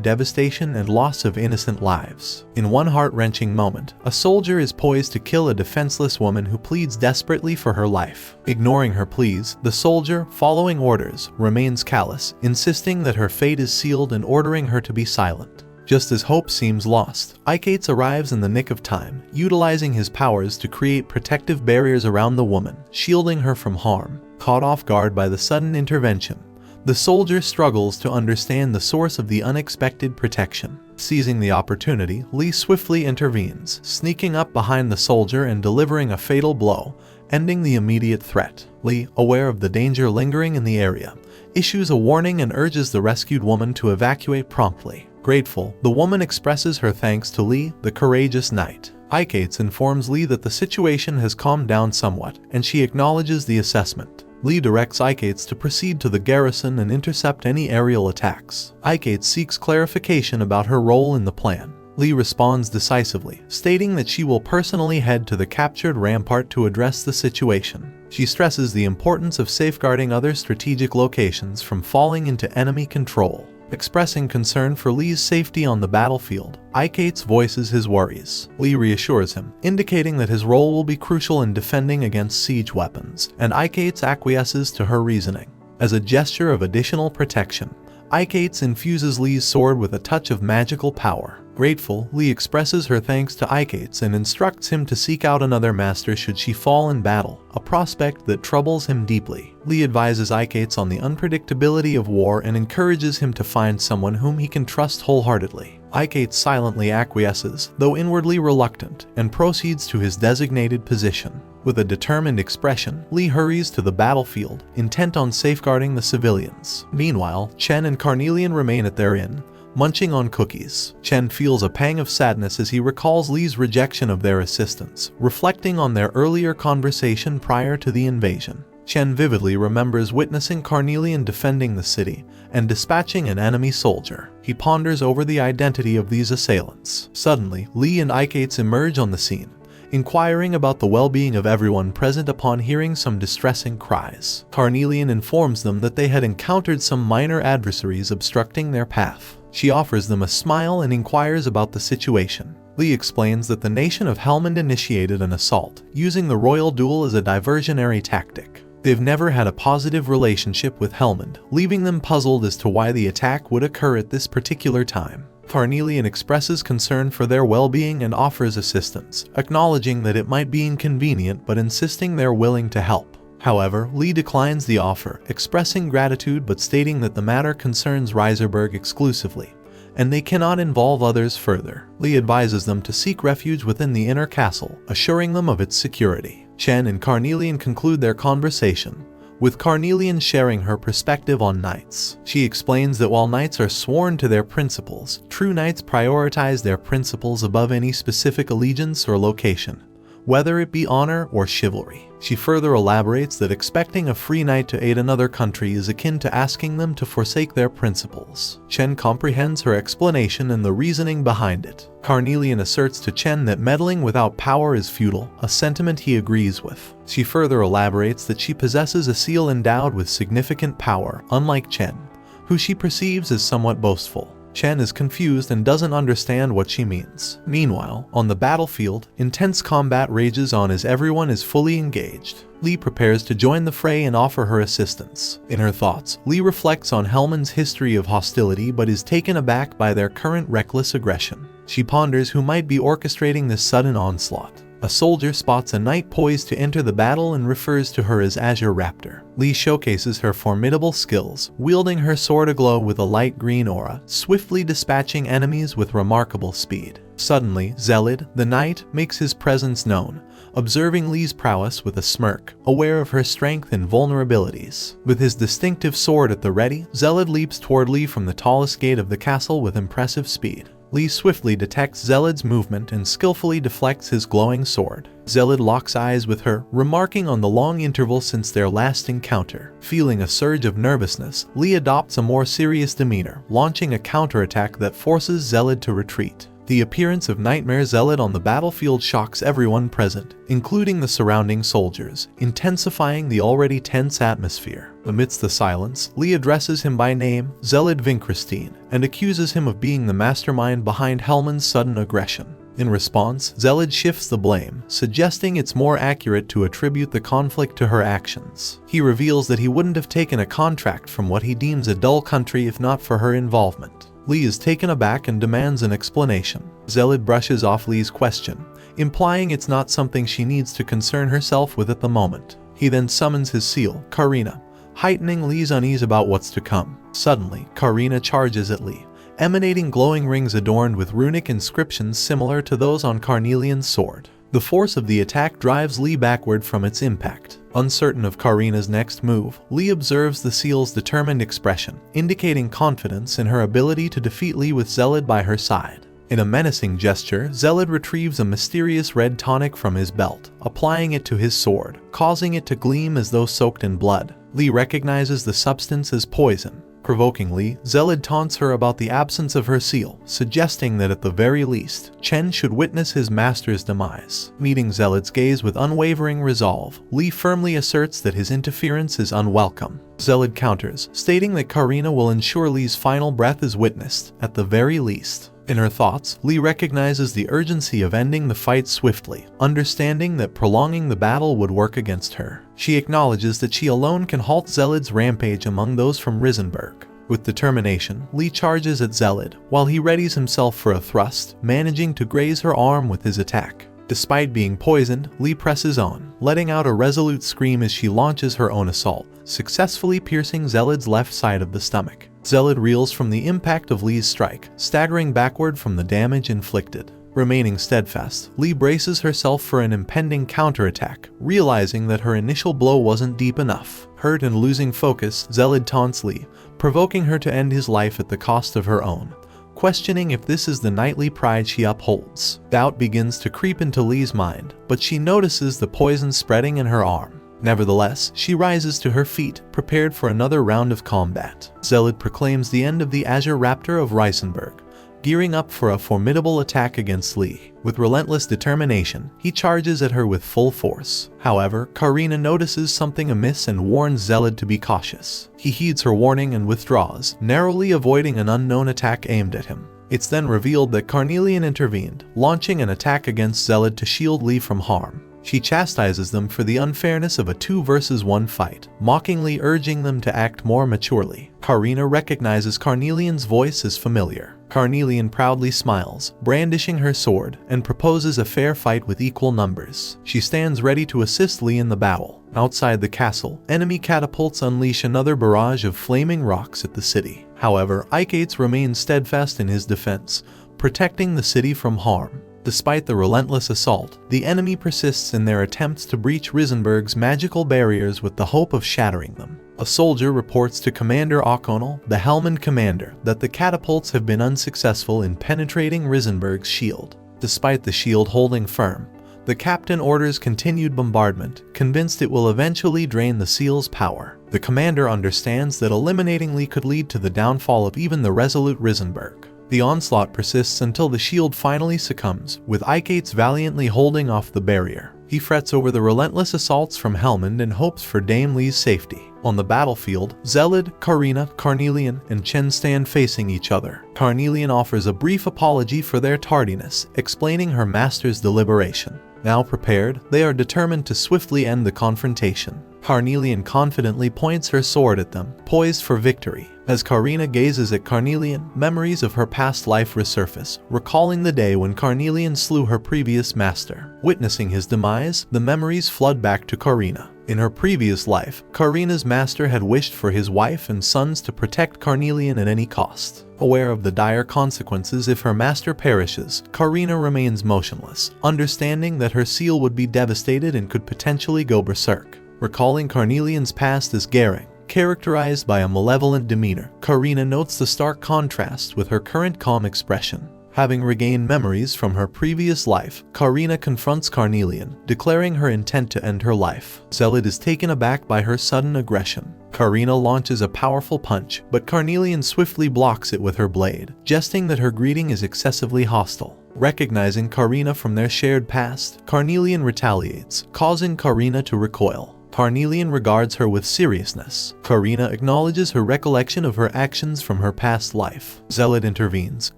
devastation and loss of innocent lives. In one heart-wrenching moment, a soldier is poised to kill a defenseless woman who pleads desperately for her life. Ignoring her pleas, the soldier, following orders, remains callous, insisting that her fate is sealed and ordering her to be silent. Just as hope seems lost, Iketes arrives in the nick of time, utilizing his powers to create protective barriers around the woman, shielding her from harm. Caught off guard by the sudden intervention, the soldier struggles to understand the source of the unexpected protection. Seizing the opportunity, Lee swiftly intervenes, sneaking up behind the soldier and delivering a fatal blow, ending the immediate threat. Lee, aware of the danger lingering in the area, issues a warning and urges the rescued woman to evacuate promptly. Grateful, the woman expresses her thanks to Lee, the courageous knight. Iketes informs Lee that the situation has calmed down somewhat, and she acknowledges the assessment. Lee directs Iketes to proceed to the garrison and intercept any aerial attacks. Iketes seeks clarification about her role in the plan. Lee responds decisively, stating that she will personally head to the captured rampart to address the situation. She stresses the importance of safeguarding other strategic locations from falling into enemy control. Expressing concern for Lee's safety on the battlefield, Iketes voices his worries. Lee reassures him, indicating that his role will be crucial in defending against siege weapons, and Iketes acquiesces to her reasoning. As a gesture of additional protection, Iketes infuses Lee's sword with a touch of magical power. Grateful, Lee expresses her thanks to Iketes and instructs him to seek out another master should she fall in battle, a prospect that troubles him deeply. Lee advises Iketes on the unpredictability of war and encourages him to find someone whom he can trust wholeheartedly. Iketes silently acquiesces, though inwardly reluctant, and proceeds to his designated position. With a determined expression, Lee hurries to the battlefield, intent on safeguarding the civilians. Meanwhile, Chen and Carnelian remain at their inn, munching on cookies. Chen feels a pang of sadness as he recalls Lee's rejection of their assistance, reflecting on their earlier conversation prior to the invasion. Chen vividly remembers witnessing Carnelian defending the city and dispatching an enemy soldier. He ponders over the identity of these assailants. Suddenly, Lee and Iketes emerge on the scene, inquiring about the well-being of everyone present upon hearing some distressing cries. Carnelian informs them that they had encountered some minor adversaries obstructing their path. She offers them a smile and inquires about the situation. Lee explains that the nation of Helmand initiated an assault, using the royal duel as a diversionary tactic. They've never had a positive relationship with Helmand, leaving them puzzled as to why the attack would occur at this particular time. Carnelian expresses concern for their well-being and offers assistance, acknowledging that it might be inconvenient but insisting they're willing to help. However, Lee declines the offer, expressing gratitude but stating that the matter concerns Reiserberg exclusively, and they cannot involve others further. Lee advises them to seek refuge within the inner castle, assuring them of its security. Chen and Carnelian conclude their conversation, with Carnelian sharing her perspective on knights. She explains that while knights are sworn to their principles, true knights prioritize their principles above any specific allegiance or location, whether it be honor or chivalry. She further elaborates that expecting a free knight to aid another country is akin to asking them to forsake their principles. Chen comprehends her explanation and the reasoning behind it. Carnelian asserts to Chen that meddling without power is futile, a sentiment he agrees with. She further elaborates that she possesses a seal endowed with significant power, unlike Chen, who she perceives as somewhat boastful. Chen is confused and doesn't understand what she means. Meanwhile, on the battlefield, intense combat rages on as everyone is fully engaged. Lee prepares to join the fray and offer her assistance. In her thoughts, Lee reflects on Hellman's history of hostility but is taken aback by their current reckless aggression. She ponders who might be orchestrating this sudden onslaught. A soldier spots a knight poised to enter the battle and refers to her as Azure Raptor. Lee showcases her formidable skills, wielding her sword aglow with a light green aura, swiftly dispatching enemies with remarkable speed. Suddenly, Zealot, the knight, makes his presence known, observing Lee's prowess with a smirk, aware of her strength and vulnerabilities. With his distinctive sword at the ready, Zealot leaps toward Lee from the tallest gate of the castle with impressive speed. Lee swiftly detects Zealot's movement and skillfully deflects his glowing sword. Zealot locks eyes with her, remarking on the long interval since their last encounter. Feeling a surge of nervousness, Lee adopts a more serious demeanor, launching a counterattack that forces Zealot to retreat. The appearance of Nightmare Zealot on the battlefield shocks everyone present, including the surrounding soldiers, intensifying the already tense atmosphere. Amidst the silence, Lee addresses him by name, Zealot Vinkristine, and accuses him of being the mastermind behind Hellman's sudden aggression. In response, Zealot shifts the blame, suggesting it's more accurate to attribute the conflict to her actions. He reveals that he wouldn't have taken a contract from what he deems a dull country if not for her involvement. Lee is taken aback and demands an explanation. Zealot brushes off Lee's question, implying it's not something she needs to concern herself with at the moment. He then summons his seal, Karina, heightening Lee's unease about what's to come. Suddenly, Karina charges at Lee, emanating glowing rings adorned with runic inscriptions similar to those on Carnelian's sword. The force of the attack drives Lee backward from its impact. Uncertain of Karina's next move, Lee observes the seal's determined expression, indicating confidence in her ability to defeat Lee with Zealot by her side. In a menacing gesture, Zealot retrieves a mysterious red tonic from his belt, applying it to his sword, causing it to gleam as though soaked in blood. Lee recognizes the substance as poison. Provokingly, Zealot taunts her about the absence of her seal, suggesting that at the very least, Chen should witness his master's demise. Meeting Zealot's gaze with unwavering resolve, Lee firmly asserts that his interference is unwelcome. Zealot counters, stating that Karina will ensure Lee's final breath is witnessed, at the very least. In her thoughts, Lee recognizes the urgency of ending the fight swiftly, understanding that prolonging the battle would work against her. She acknowledges that she alone can halt Zealot's rampage among those from Risenberg. With determination, Lee charges at Zealot, while he readies himself for a thrust, managing to graze her arm with his attack. Despite being poisoned, Lee presses on, letting out a resolute scream as she launches her own assault, successfully piercing Zealot's left side of the stomach. Zealot reels from the impact of Lee's strike, staggering backward from the damage inflicted. Remaining steadfast, Lee braces herself for an impending counterattack, realizing that her initial blow wasn't deep enough. Hurt and losing focus, Zealot taunts Lee, provoking her to end his life at the cost of her own, questioning if this is the knightly pride she upholds. Doubt begins to creep into Lee's mind, but she notices the poison spreading in her arm. Nevertheless, she rises to her feet, prepared for another round of combat. Zealot proclaims the end of the Azure Raptor of Risenberg, gearing up for a formidable attack against Lee. With relentless determination, he charges at her with full force. However, Karina notices something amiss and warns Zealot to be cautious. He heeds her warning and withdraws, narrowly avoiding an unknown attack aimed at him. It's then revealed that Carnelian intervened, launching an attack against Zealot to shield Lee from harm. She chastises them for the unfairness of a 2 versus 1 fight, mockingly urging them to act more maturely. Karina recognizes Carnelian's voice as familiar. Carnelian proudly smiles, brandishing her sword, and proposes a fair fight with equal numbers. She stands ready to assist Lee in the battle. Outside the castle, enemy catapults unleash another barrage of flaming rocks at the city. However, Ikeates remains steadfast in his defense, protecting the city from harm. Despite the relentless assault, the enemy persists in their attempts to breach Risenberg's magical barriers with the hope of shattering them. A soldier reports to Commander O'Connell, the Hellman commander, that the catapults have been unsuccessful in penetrating Risenberg's shield. Despite the shield holding firm, The captain orders continued bombardment, convinced it will eventually drain the seal's power. The commander understands that eliminating Lee could lead to the downfall of even the resolute Risenberg. The onslaught persists until the shield finally succumbs, with Ikeates valiantly holding off the barrier. He frets over the relentless assaults from Helmand and hopes for Dame Lee's safety. On the battlefield, Zealot, Karina, Carnelian, and Chen stand facing each other. Carnelian offers a brief apology for their tardiness, explaining her master's deliberation. Now prepared, they are determined to swiftly end the confrontation. Carnelian confidently points her sword at them, poised for victory. As Karina gazes at Carnelian, memories of her past life resurface, recalling the day when Carnelian slew her previous master. Witnessing his demise, the memories flood back to Karina. In her previous life, Karina's master had wished for his wife and sons to protect Carnelian at any cost. Aware of the dire consequences if her master perishes, Karina remains motionless, understanding that her seal would be devastated and could potentially go berserk. Recalling Carnelian's past as Gering, characterized by a malevolent demeanor, Karina notes the stark contrast with her current calm expression. Having regained memories from her previous life, Karina confronts Carnelian, declaring her intent to end her life. Zealot is taken aback by her sudden aggression. Karina launches a powerful punch, but Carnelian swiftly blocks it with her blade, jesting that her greeting is excessively hostile. Recognizing Karina from their shared past, Carnelian retaliates, causing Karina to recoil. Carnelian regards her with seriousness. Karina acknowledges her recollection of her actions from her past life. Zealot intervenes,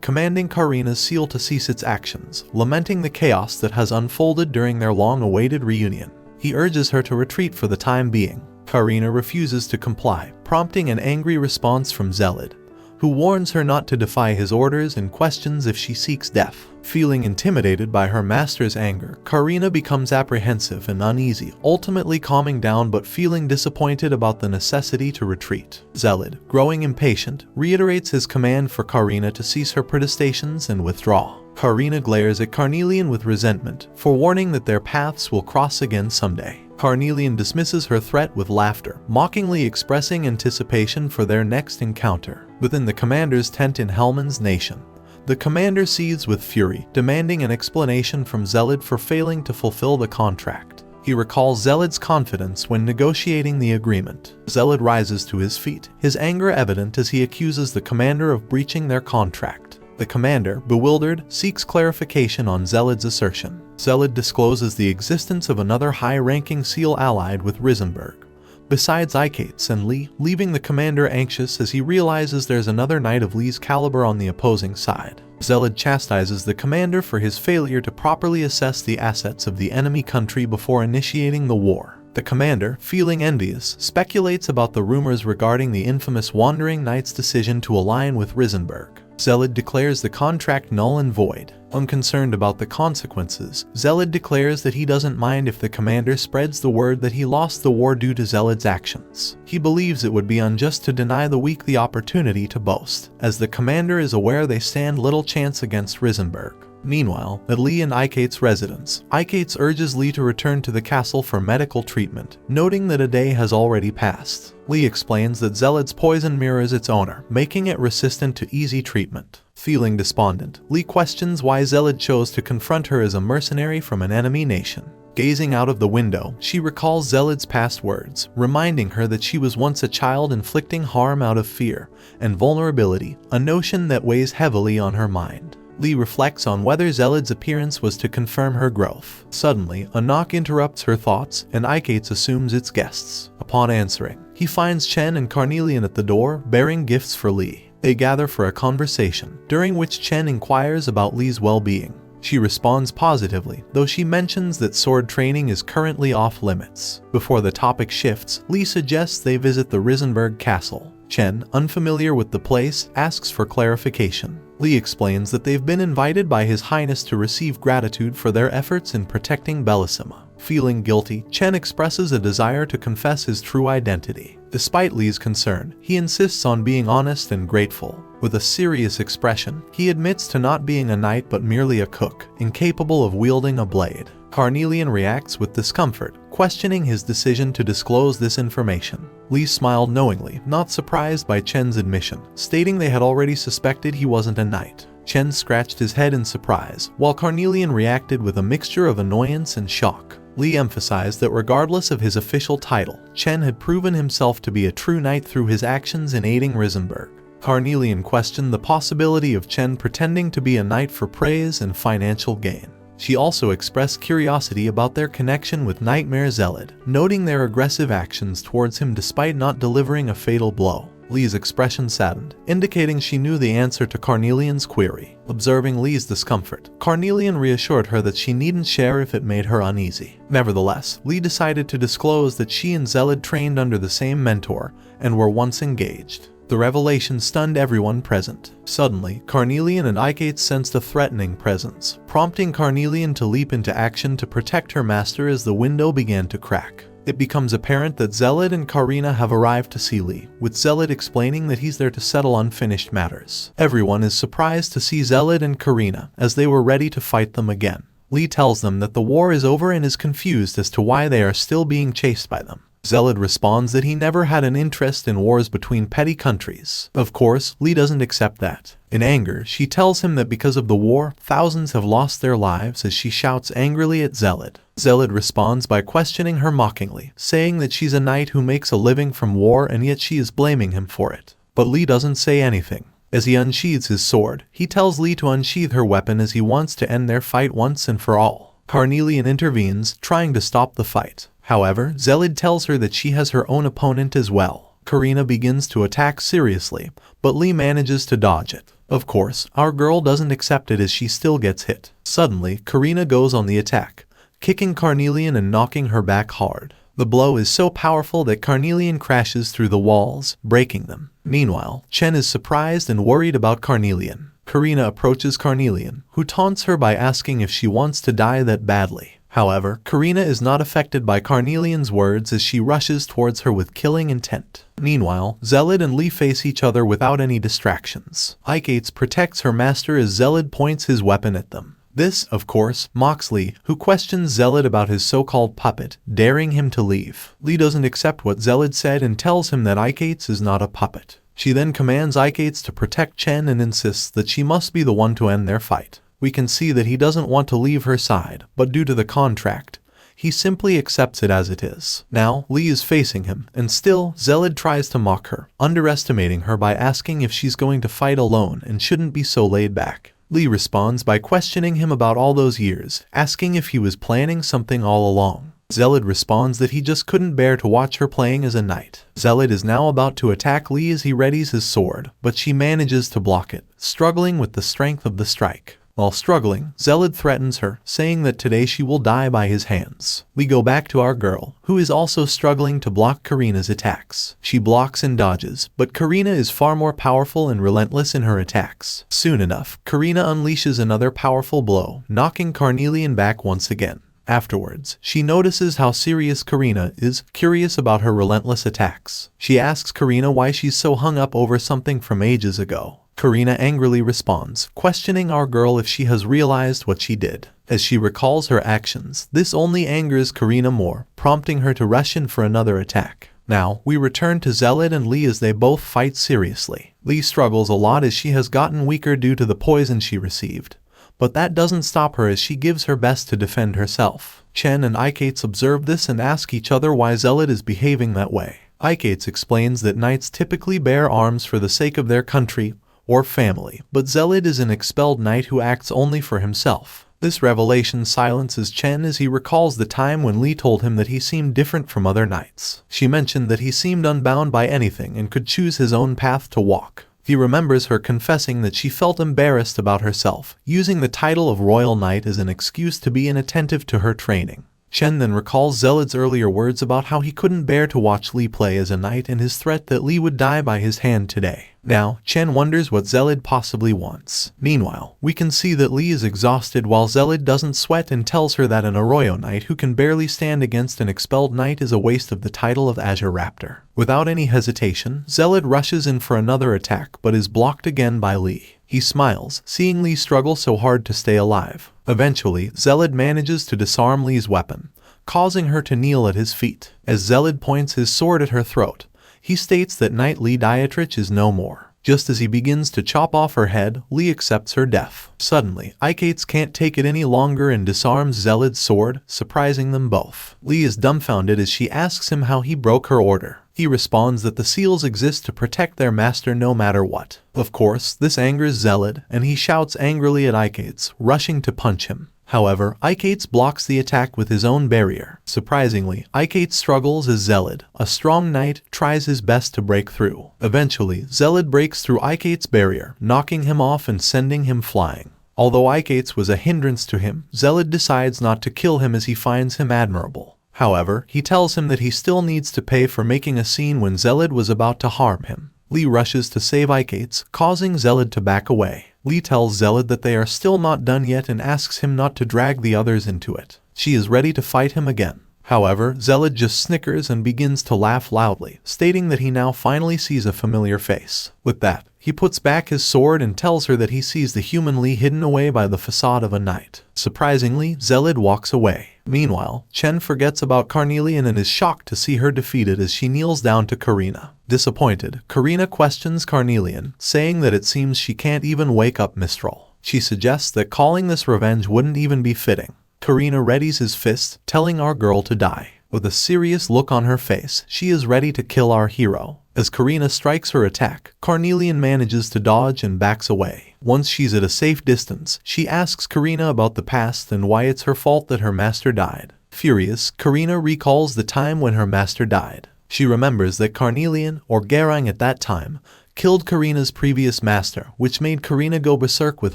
commanding Karina's seal to cease its actions, lamenting the chaos that has unfolded during their long-awaited reunion. He urges her to retreat for the time being. Karina refuses to comply, prompting an angry response from Zealot, who warns her not to defy his orders and questions if she seeks death. Feeling intimidated by her master's anger, Karina becomes apprehensive and uneasy, ultimately calming down but feeling disappointed about the necessity to retreat. Zealot, growing impatient, reiterates his command for Karina to cease her protestations and withdraw. Karina glares at Carnelian with resentment, forewarning that their paths will cross again someday. Carnelian dismisses her threat with laughter, mockingly expressing anticipation for their next encounter. Within the commander's tent in Helmand's nation, the commander seethes with fury, demanding an explanation from Zealot for failing to fulfill the contract. He recalls Zealot's confidence when negotiating the agreement. Zealot rises to his feet, his anger evident as he accuses the commander of breaching their contract. The commander, bewildered, seeks clarification on Zealot's assertion. Zealot discloses the existence of another high-ranking seal allied with Risenberg, besides Ikeates and Lee, leaving the commander anxious as he realizes there's another knight of Lee's caliber on the opposing side. Zealot chastises the commander for his failure to properly assess the assets of the enemy country before initiating the war. The commander, feeling envious, speculates about the rumors regarding the infamous Wandering Knight's decision to align with Risenberg. Zealot declares the contract null and void. Unconcerned about the consequences, Zealot declares that he doesn't mind if the commander spreads the word that he lost the war due to Zealot's actions. He believes it would be unjust to deny the weak the opportunity to boast, as the commander is aware they stand little chance against Risenberg. Meanwhile, at Lee and Ikeates' residence, Ikeates urges Lee to return to the castle for medical treatment, noting that a day has already passed. Lee explains that Zealot's poison mirrors its owner, making it resistant to easy treatment. Feeling despondent, Lee questions why Zealot chose to confront her as a mercenary from an enemy nation. Gazing out of the window, she recalls Zealot's past words, reminding her that she was once a child inflicting harm out of fear and vulnerability, a notion that weighs heavily on her mind. Lee reflects on whether Zealot's appearance was to confirm her growth. Suddenly, a knock interrupts her thoughts, and Ikeates assumes it's guests. Upon answering, he finds Chen and Carnelian at the door, bearing gifts for Lee. They gather for a conversation, during which Chen inquires about Lee's well-being. She responds positively, though she mentions that sword training is currently off limits. Before the topic shifts, Lee suggests they visit the Risenberg castle. Chen, unfamiliar with the place, asks for clarification. Lee explains that they've been invited by His Highness to receive gratitude for their efforts in protecting Bellisima. Feeling guilty, Chen expresses a desire to confess his true identity. Despite Lee's concern, he insists on being honest and grateful. With a serious expression, he admits to not being a knight but merely a cook, incapable of wielding a blade. Carnelian reacts with discomfort, questioning his decision to disclose this information. Lee smiled knowingly, not surprised by Chen's admission, stating they had already suspected he wasn't a knight. Chen scratched his head in surprise, while Carnelian reacted with a mixture of annoyance and shock. Li emphasized that regardless of his official title, Chen had proven himself to be a true knight through his actions in aiding Risenberg. Carnelian questioned the possibility of Chen pretending to be a knight for praise and financial gain. She also expressed curiosity about their connection with Nightmare Zealot, noting their aggressive actions towards him despite not delivering a fatal blow. Li's expression saddened, indicating she knew the answer to Carnelian's query. Observing Li's discomfort, Carnelian reassured her that she needn't share if it made her uneasy. Nevertheless, Li decided to disclose that she and Zealot trained under the same mentor and were once engaged. The revelation stunned everyone present. Suddenly, Carnelian and Ikeates sensed a threatening presence, prompting Carnelian to leap into action to protect her master as the window began to crack. It becomes apparent that Zealot and Karina have arrived to see Li, with Zealot explaining that he's there to settle unfinished matters. Everyone is surprised to see Zealot and Karina, as they were ready to fight them again. Li tells them that the war is over and is confused as to why they are still being chased by them. Zealot responds that he never had an interest in wars between petty countries. Of course, Li doesn't accept that. In anger, she tells him that because of the war, thousands have lost their lives as she shouts angrily at Zealot. Zealot responds by questioning her mockingly, saying that she's a knight who makes a living from war and yet she is blaming him for it. But Li doesn't say anything. As he unsheathes his sword, he tells Li to unsheath her weapon as he wants to end their fight once and for all. Carnelian intervenes, trying to stop the fight. However, Zealot tells her that she has her own opponent as well. Karina begins to attack seriously, but Li manages to dodge it. Of course, our girl doesn't accept it as she still gets hit. Suddenly, Karina goes on the attack, kicking Carnelian and knocking her back hard. The blow is so powerful that Carnelian crashes through the walls, breaking them. Meanwhile, Chen is surprised and worried about Carnelian. Karina approaches Carnelian, who taunts her by asking if she wants to die that badly. However, Karina is not affected by Carnelian's words as she rushes towards her with killing intent. Meanwhile, Zealot and Li face each other without any distractions. Ikeates protects her master as Zealot points his weapon at them. This, of course, mocks Li, who questions Zealot about his so-called puppet, daring him to leave. Li doesn't accept what Zealot said and tells him that Ikeates is not a puppet. She then commands Ikeates to protect Chen and insists that she must be the one to end their fight. We can see that he doesn't want to leave her side, but due to the contract, he simply accepts it as it is. Now, Li is facing him, and still, Zealot tries to mock her, underestimating her by asking if she's going to fight alone and shouldn't be so laid back. Li responds by questioning him about all those years, asking if he was planning something all along. Zealot responds that he just couldn't bear to watch her playing as a knight. Zealot is now about to attack Li as he readies his sword, but she manages to block it, struggling with the strength of the strike. While struggling, Zealot threatens her, saying that today she will die by his hands. We go back to our girl, who is also struggling to block Karina's attacks. She blocks and dodges, but Karina is far more powerful and relentless in her attacks. Soon enough, Karina unleashes another powerful blow, knocking Carnelian back once again. Afterwards, she notices how serious Karina is, curious about her relentless attacks. She asks Karina why she's so hung up over something from ages ago. Karina angrily responds, questioning our girl if she has realized what she did. As she recalls her actions, this only angers Karina more, prompting her to rush in for another attack. Now, we return to Zealot and Li as they both fight seriously. Li struggles a lot as she has gotten weaker due to the poison she received. But that doesn't stop her as she gives her best to defend herself. Chen and Ikeates observe this and ask each other why Zealot is behaving that way. Ikeates explains that knights typically bear arms for the sake of their country or family, but Zealot is an expelled knight who acts only for himself. This revelation silences Chen as he recalls the time when Li told him that he seemed different from other knights. She mentioned that he seemed unbound by anything and could choose his own path to walk. He remembers her confessing that she felt embarrassed about herself, using the title of Royal Knight as an excuse to be inattentive to her training. Chen then recalls Zealot's earlier words about how he couldn't bear to watch Li play as a knight and his threat that Li would die by his hand today. Now, Chen wonders what Zealot possibly wants. Meanwhile, we can see that Li is exhausted while Zealot doesn't sweat and tells her that an Arroyo Knight who can barely stand against an expelled knight is a waste of the title of Azure Raptor. Without any hesitation, Zealot rushes in for another attack but is blocked again by Li. He smiles, seeing Li struggle so hard to stay alive. Eventually, Zealot manages to disarm Li's weapon, causing her to kneel at his feet. As Zealot points his sword at her throat, he states that Knight Li Dietrich is no more. Just as he begins to chop off her head, Lee accepts her death. Suddenly, Ikates can't take it any longer and disarms Zealot's sword, surprising them both. Lee is dumbfounded as she asks him how he broke her order. He responds that the seals exist to protect their master no matter what. Of course, this angers Zealot, and he shouts angrily at Ikates, rushing to punch him. However, Ikates blocks the attack with his own barrier. Surprisingly, Ikates struggles as Zealot, a strong knight, tries his best to break through. Eventually, Zealot breaks through Ikates' barrier, knocking him off and sending him flying. Although Ikates was a hindrance to him, Zealot decides not to kill him as he finds him admirable. However, he tells him that he still needs to pay for making a scene when Zealot was about to harm him. Lee rushes to save Ikates, causing Zealot to back away. Lee tells Zealot that they are still not done yet and asks him not to drag the others into it. She is ready to fight him again. However, Zealot just snickers and begins to laugh loudly, stating that he now finally sees a familiar face. With that, he puts back his sword and tells her that he sees the human Lee hidden away by the facade of a knight. Surprisingly, Zealot walks away. Meanwhile, Chen forgets about Carnelian and is shocked to see her defeated as she kneels down to Karina. Disappointed, Karina questions Carnelian, saying that it seems she can't even wake up Mistral. She suggests that calling this revenge wouldn't even be fitting. Karina readies his fist, telling our girl to die. With a serious look on her face, she is ready to kill our hero. As Karina strikes her attack, Carnelian manages to dodge and backs away. Once she's at a safe distance, she asks Karina about the past and why it's her fault that her master died. Furious, Karina recalls the time when her master died. She remembers that Carnelian, or Garang at that time, killed Karina's previous master, which made Karina go berserk with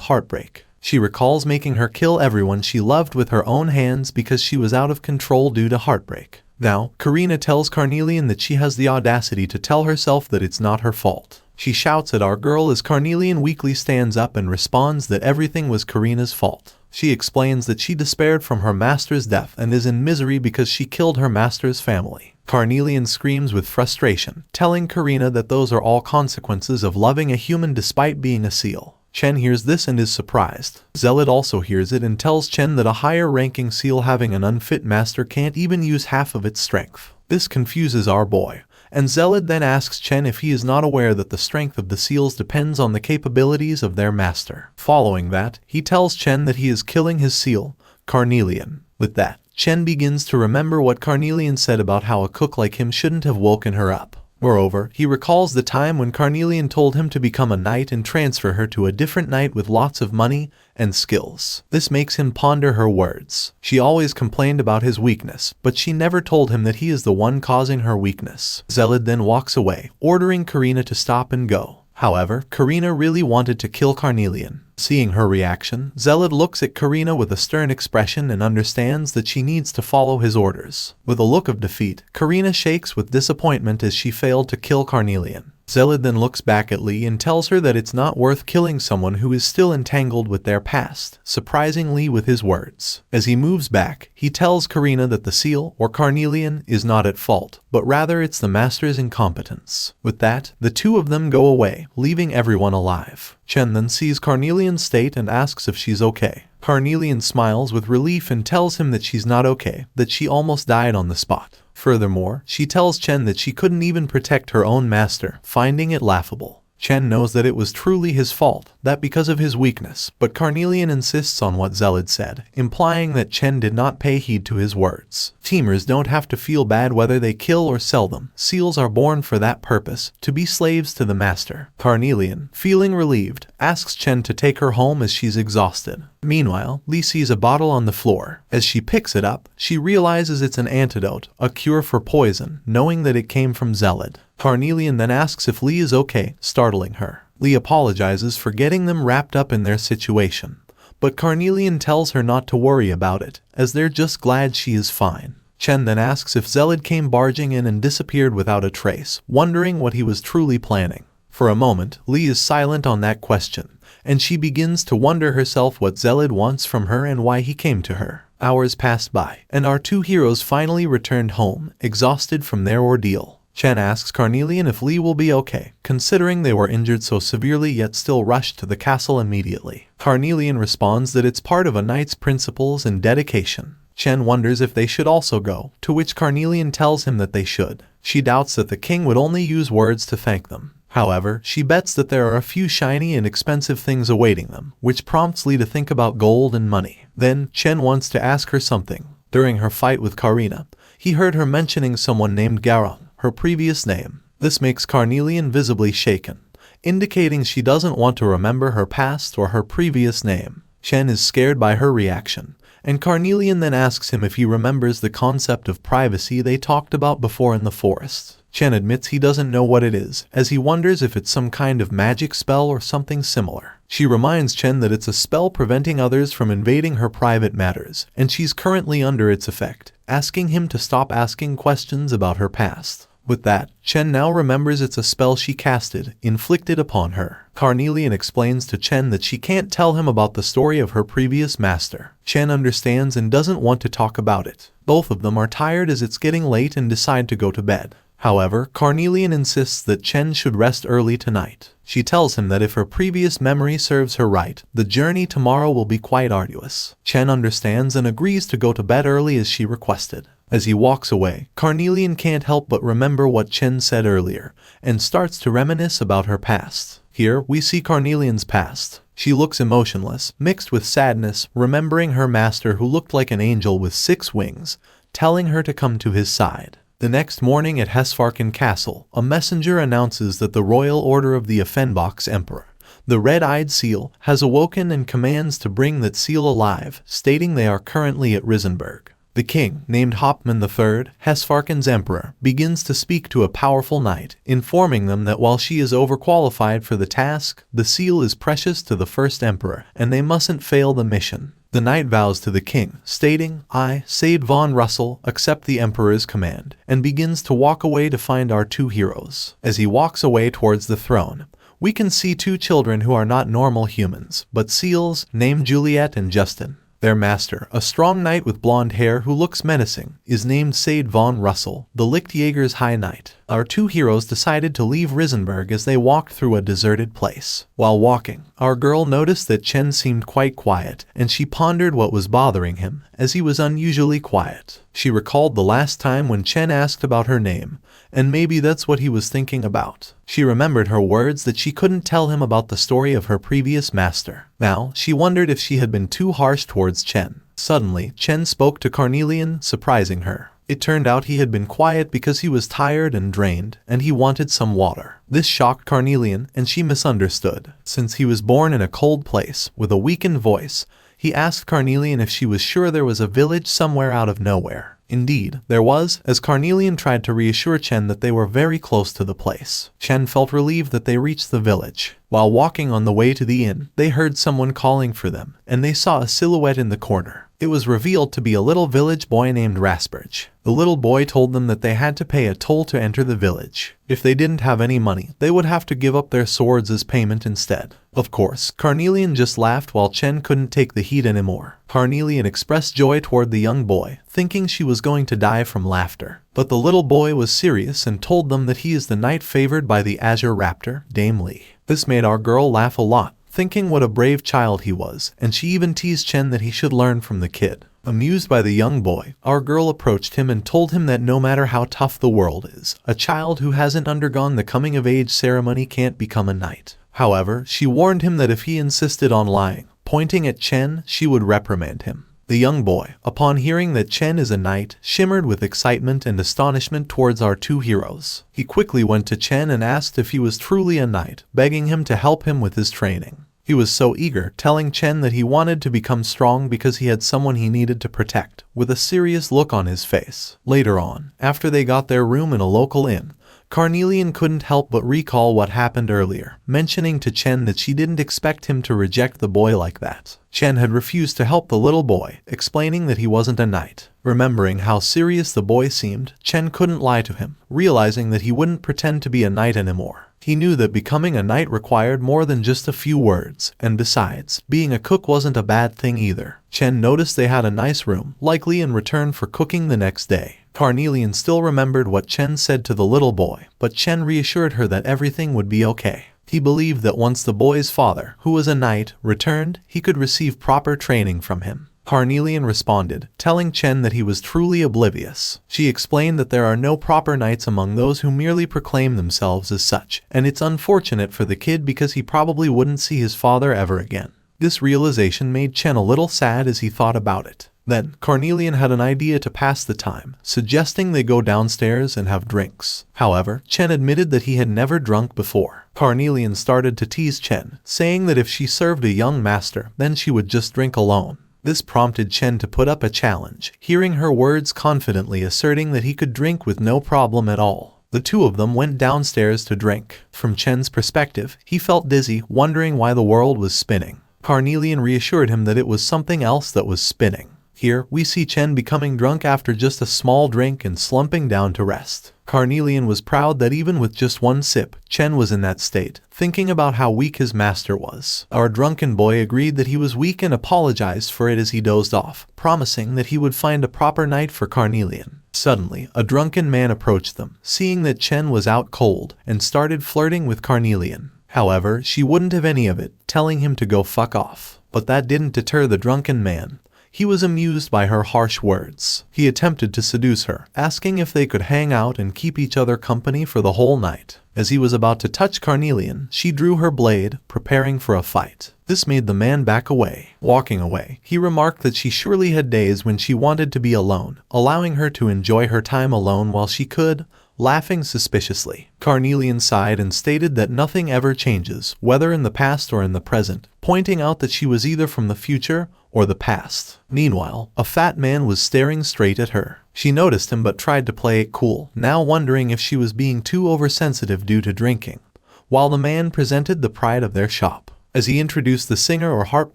heartbreak. She recalls making her kill everyone she loved with her own hands because she was out of control due to heartbreak. Now, Karina tells Carnelian that she has the audacity to tell herself that it's not her fault. She shouts at our girl as Carnelian weakly stands up and responds that everything was Karina's fault. She explains that she despaired from her master's death and is in misery because she killed her master's family. Carnelian screams with frustration, telling Karina that those are all consequences of loving a human despite being a seal. Chen hears this and is surprised. Zealot also hears it and tells Chen that a higher-ranking seal having an unfit master can't even use half of its strength. This confuses our boy, and Zealot then asks Chen if he is not aware that the strength of the seals depends on the capabilities of their master. Following that, he tells Chen that he is killing his seal, Carnelian. With that, Chen begins to remember what Carnelian said about how a cook like him shouldn't have woken her up. Moreover, he recalls the time when Carnelian told him to become a knight and transfer her to a different knight with lots of money and skills. This makes him ponder her words. She always complained about his weakness, but she never told him that he is the one causing her weakness. Zealot then walks away, ordering Karina to stop and go. However, Karina really wanted to kill Carnelian. Seeing her reaction, Zealot looks at Karina with a stern expression and understands that she needs to follow his orders. With a look of defeat, Karina shakes with disappointment as she failed to kill Carnelian. Zealot then looks back at Lee and tells her that it's not worth killing someone who is still entangled with their past, surprising Lee with his words. As he moves back, he tells Karina that the seal, or Carnelian, is not at fault, but rather it's the master's incompetence. With that, the two of them go away, leaving everyone alive. Chen then sees Carnelian's state and asks if she's okay. Carnelian smiles with relief and tells him that she's not okay, that she almost died on the spot. Furthermore, she tells Chen that she couldn't even protect her own master, finding it laughable. Chen knows that it was truly his fault, that because of his weakness, but Carnelian insists on what Zealot said, implying that Chen did not pay heed to his words. Teamers don't have to feel bad whether they kill or sell them. Seals are born for that purpose, to be slaves to the master. Carnelian, feeling relieved, asks Chen to take her home as she's exhausted. Meanwhile, Lee sees a bottle on the floor. As she picks it up, she realizes it's an antidote, a cure for poison, knowing that it came from Zealot. Carnelian then asks if Lee is okay, startling her. Lee apologizes for getting them wrapped up in their situation, but Carnelian tells her not to worry about it, as they're just glad she is fine. Chen then asks if Zealot came barging in and disappeared without a trace, wondering what he was truly planning. For a moment, Lee is silent on that question, and she begins to wonder herself what Zealot wants from her and why he came to her. Hours passed by, and our two heroes finally returned home, exhausted from their ordeal. Chen asks Carnelian if Lee will be okay, considering they were injured so severely yet still rushed to the castle immediately. Carnelian responds that it's part of a knight's principles and dedication. Chen wonders if they should also go, to which Carnelian tells him that they should. She doubts that the king would only use words to thank them. However, she bets that there are a few shiny and expensive things awaiting them, which prompts Lee to think about gold and money. Then, Chen wants to ask her something. During her fight with Karina, he heard her mentioning someone named Garong, her previous name. This makes Carnelian visibly shaken, indicating she doesn't want to remember her past or her previous name. Chen is scared by her reaction, and Carnelian then asks him if he remembers the concept of privacy they talked about before in the forest. Chen admits he doesn't know what it is, as he wonders if it's some kind of magic spell or something similar. She reminds Chen that it's a spell preventing others from invading her private matters, and she's currently under its effect, asking him to stop asking questions about her past. With that, Chen now remembers it's a spell she casted, inflicted upon her. Carnelian explains to Chen that she can't tell him about the story of her previous master. Chen understands and doesn't want to talk about it. Both of them are tired as it's getting late and decide to go to bed. However, Carnelian insists that Chen should rest early tonight. She tells him that if her previous memory serves her right, the journey tomorrow will be quite arduous. Chen understands and agrees to go to bed early as she requested. As he walks away, Carnelian can't help but remember what Chen said earlier, and starts to reminisce about her past. Here, we see Carnelian's past. She looks emotionless, mixed with sadness, remembering her master who looked like an angel with 6 wings, telling her to come to his side. The next morning at Hesfarken Castle, a messenger announces that the Royal Order of the Offenbach's Emperor, the red-eyed seal, has awoken and commands to bring that seal alive, stating they are currently at Risenberg. The king, named Hauptmann III, Hesfarken's emperor, begins to speak to a powerful knight, informing them that while she is overqualified for the task, the seal is precious to the first emperor, and they mustn't fail the mission. The knight vows to the king, stating, "I, Sade von Russell, accept the emperor's command," and begins to walk away to find our 2 heroes. As he walks away towards the throne, we can see 2 children who are not normal humans, but seals, named Juliet and Justin. Their master, a strong knight with blonde hair who looks menacing, is named Sade von Russell, the Lichtjäger's High Knight. Our 2 heroes decided to leave Risenberg as they walked through a deserted place. While walking, our girl noticed that Chen seemed quite quiet, and she pondered what was bothering him, as he was unusually quiet. She recalled the last time when Chen asked about her name, and maybe that's what he was thinking about. She remembered her words that she couldn't tell him about the story of her previous master. Now, she wondered if she had been too harsh towards Chen. Suddenly, Chen spoke to Carnelian, surprising her. It turned out he had been quiet because he was tired and drained, and he wanted some water. This shocked Carnelian, and she misunderstood. Since he was born in a cold place, with a weakened voice, he asked Carnelian if she was sure there was a village somewhere out of nowhere. Indeed, there was, as Carnelian tried to reassure Chen that they were very close to the place. Chen felt relieved that they reached the village. While walking on the way to the inn, they heard someone calling for them, and they saw a silhouette in the corner. It was revealed to be a little village boy named Rasberg. The little boy told them that they had to pay a toll to enter the village. If they didn't have any money, they would have to give up their swords as payment instead. Of course, Carnelian just laughed while Chen couldn't take the heat anymore. Carnelian expressed joy toward the young boy, thinking she was going to die from laughter. But the little boy was serious and told them that he is the knight favored by the Azure Raptor, Dame Lee. This made our girl laugh a lot, thinking what a brave child he was, and she even teased Chen that he should learn from the kid. Amused by the young boy, our girl approached him and told him that no matter how tough the world is, a child who hasn't undergone the coming-of-age ceremony can't become a knight. However, she warned him that if he insisted on lying, pointing at Chen, she would reprimand him. The young boy, upon hearing that Chen is a knight, shimmered with excitement and astonishment towards our 2 heroes. He quickly went to Chen and asked if he was truly a knight, begging him to help him with his training. He was so eager, telling Chen that he wanted to become strong because he had someone he needed to protect, with a serious look on his face. Later on, after they got their room in a local inn, Carnelian couldn't help but recall what happened earlier, mentioning to Chen that she didn't expect him to reject the boy like that. Chen had refused to help the little boy, explaining that he wasn't a knight. Remembering how serious the boy seemed, Chen couldn't lie to him, realizing that he wouldn't pretend to be a knight anymore. He knew that becoming a knight required more than just a few words, and besides, being a cook wasn't a bad thing either. Chen noticed they had a nice room, likely in return for cooking the next day. Carnelian still remembered what Chen said to the little boy, but Chen reassured her that everything would be okay. He believed that once the boy's father, who was a knight, returned, he could receive proper training from him. Carnelian responded, telling Chen that he was truly oblivious. She explained that there are no proper knights among those who merely proclaim themselves as such, and it's unfortunate for the kid because he probably wouldn't see his father ever again. This realization made Chen a little sad as he thought about it. Then, Carnelian had an idea to pass the time, suggesting they go downstairs and have drinks. However, Chen admitted that he had never drunk before. Carnelian started to tease Chen, saying that if she served a young master, then she would just drink alone. This prompted Chen to put up a challenge, hearing her words confidently asserting that he could drink with no problem at all. The two of them went downstairs to drink. From Chen's perspective, he felt dizzy, wondering why the world was spinning. Carnelian reassured him that it was something else that was spinning. Here, we see Chen becoming drunk after just a small drink and slumping down to rest. Carnelian was proud that even with just one sip, Chen was in that state, thinking about how weak his master was. Our drunken boy agreed that he was weak and apologized for it as he dozed off, promising that he would find a proper night for Carnelian. Suddenly, a drunken man approached them, seeing that Chen was out cold, and started flirting with Carnelian. However, she wouldn't have any of it, telling him to go fuck off. But that didn't deter the drunken man. He was amused by her harsh words. He attempted to seduce her, asking if they could hang out and keep each other company for the whole night. As he was about to touch Carnelian, she drew her blade, preparing for a fight. This made the man back away. Walking away, he remarked that she surely had days when she wanted to be alone, allowing her to enjoy her time alone while she could, laughing suspiciously. Carnelian sighed and stated that nothing ever changes, whether in the past or in the present, pointing out that she was either from the future or the past. Meanwhile, a fat man was staring straight at her. She noticed him but tried to play it cool, now wondering if she was being too oversensitive due to drinking, while the man presented the pride of their shop. As he introduced the singer or harp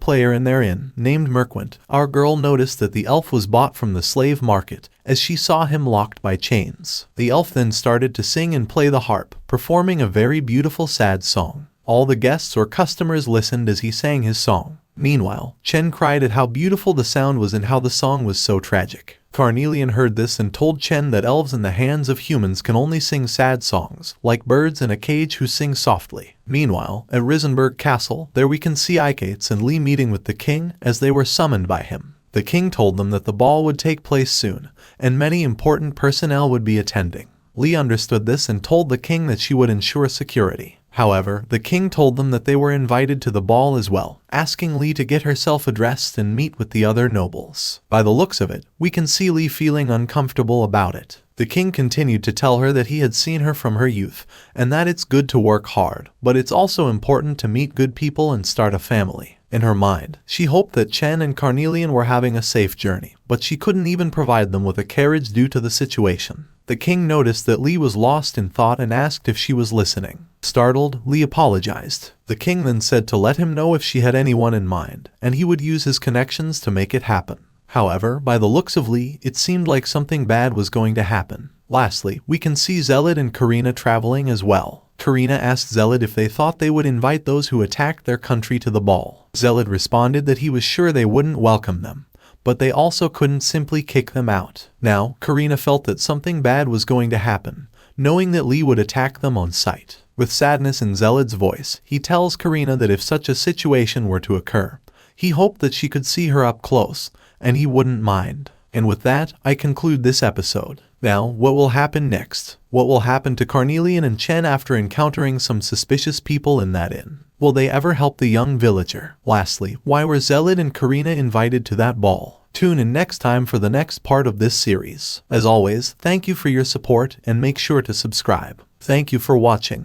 player in their inn, named Merquint, our girl noticed that the elf was bought from the slave market, as she saw him locked by chains. The elf then started to sing and play the harp, performing a very beautiful sad song. All the guests or customers listened as he sang his song. Meanwhile, Chen cried at how beautiful the sound was and how the song was so tragic. Carnelian heard this and told Chen that elves in the hands of humans can only sing sad songs, like birds in a cage who sing softly. Meanwhile, at Risenberg Castle, there we can see Ikates and Li meeting with the king as they were summoned by him. The king told them that the ball would take place soon, and many important personnel would be attending. Li understood this and told the king that she would ensure security. However, the king told them that they were invited to the ball as well, asking Li to get herself addressed and meet with the other nobles. By the looks of it, we can see Li feeling uncomfortable about it. The king continued to tell her that he had seen her from her youth, and that it's good to work hard, but it's also important to meet good people and start a family. In her mind, she hoped that Chen and Carnelian were having a safe journey, but she couldn't even provide them with a carriage due to the situation. The king noticed that Li was lost in thought and asked if she was listening. Startled, Li apologized. The king then said to let him know if she had anyone in mind, and he would use his connections to make it happen. However, by the looks of Li, it seemed like something bad was going to happen. Lastly, we can see Zealot and Karina traveling as well. Karina asked Zealot if they thought they would invite those who attacked their country to the ball. Zealot responded that he was sure they wouldn't welcome them, but they also couldn't simply kick them out. Now, Karina felt that something bad was going to happen, knowing that Li would attack them on sight. With sadness in Zealot's voice, he tells Karina that if such a situation were to occur, he hoped that she could see her up close, and he wouldn't mind. And with that, I conclude this episode. Now, what will happen next? What will happen to Carnelian and Chen after encountering some suspicious people in that inn? Will they ever help the young villager? Lastly, why were Zealot and Karina invited to that ball? Tune in next time for the next part of this series. As always, thank you for your support and make sure to subscribe. Thank you for watching.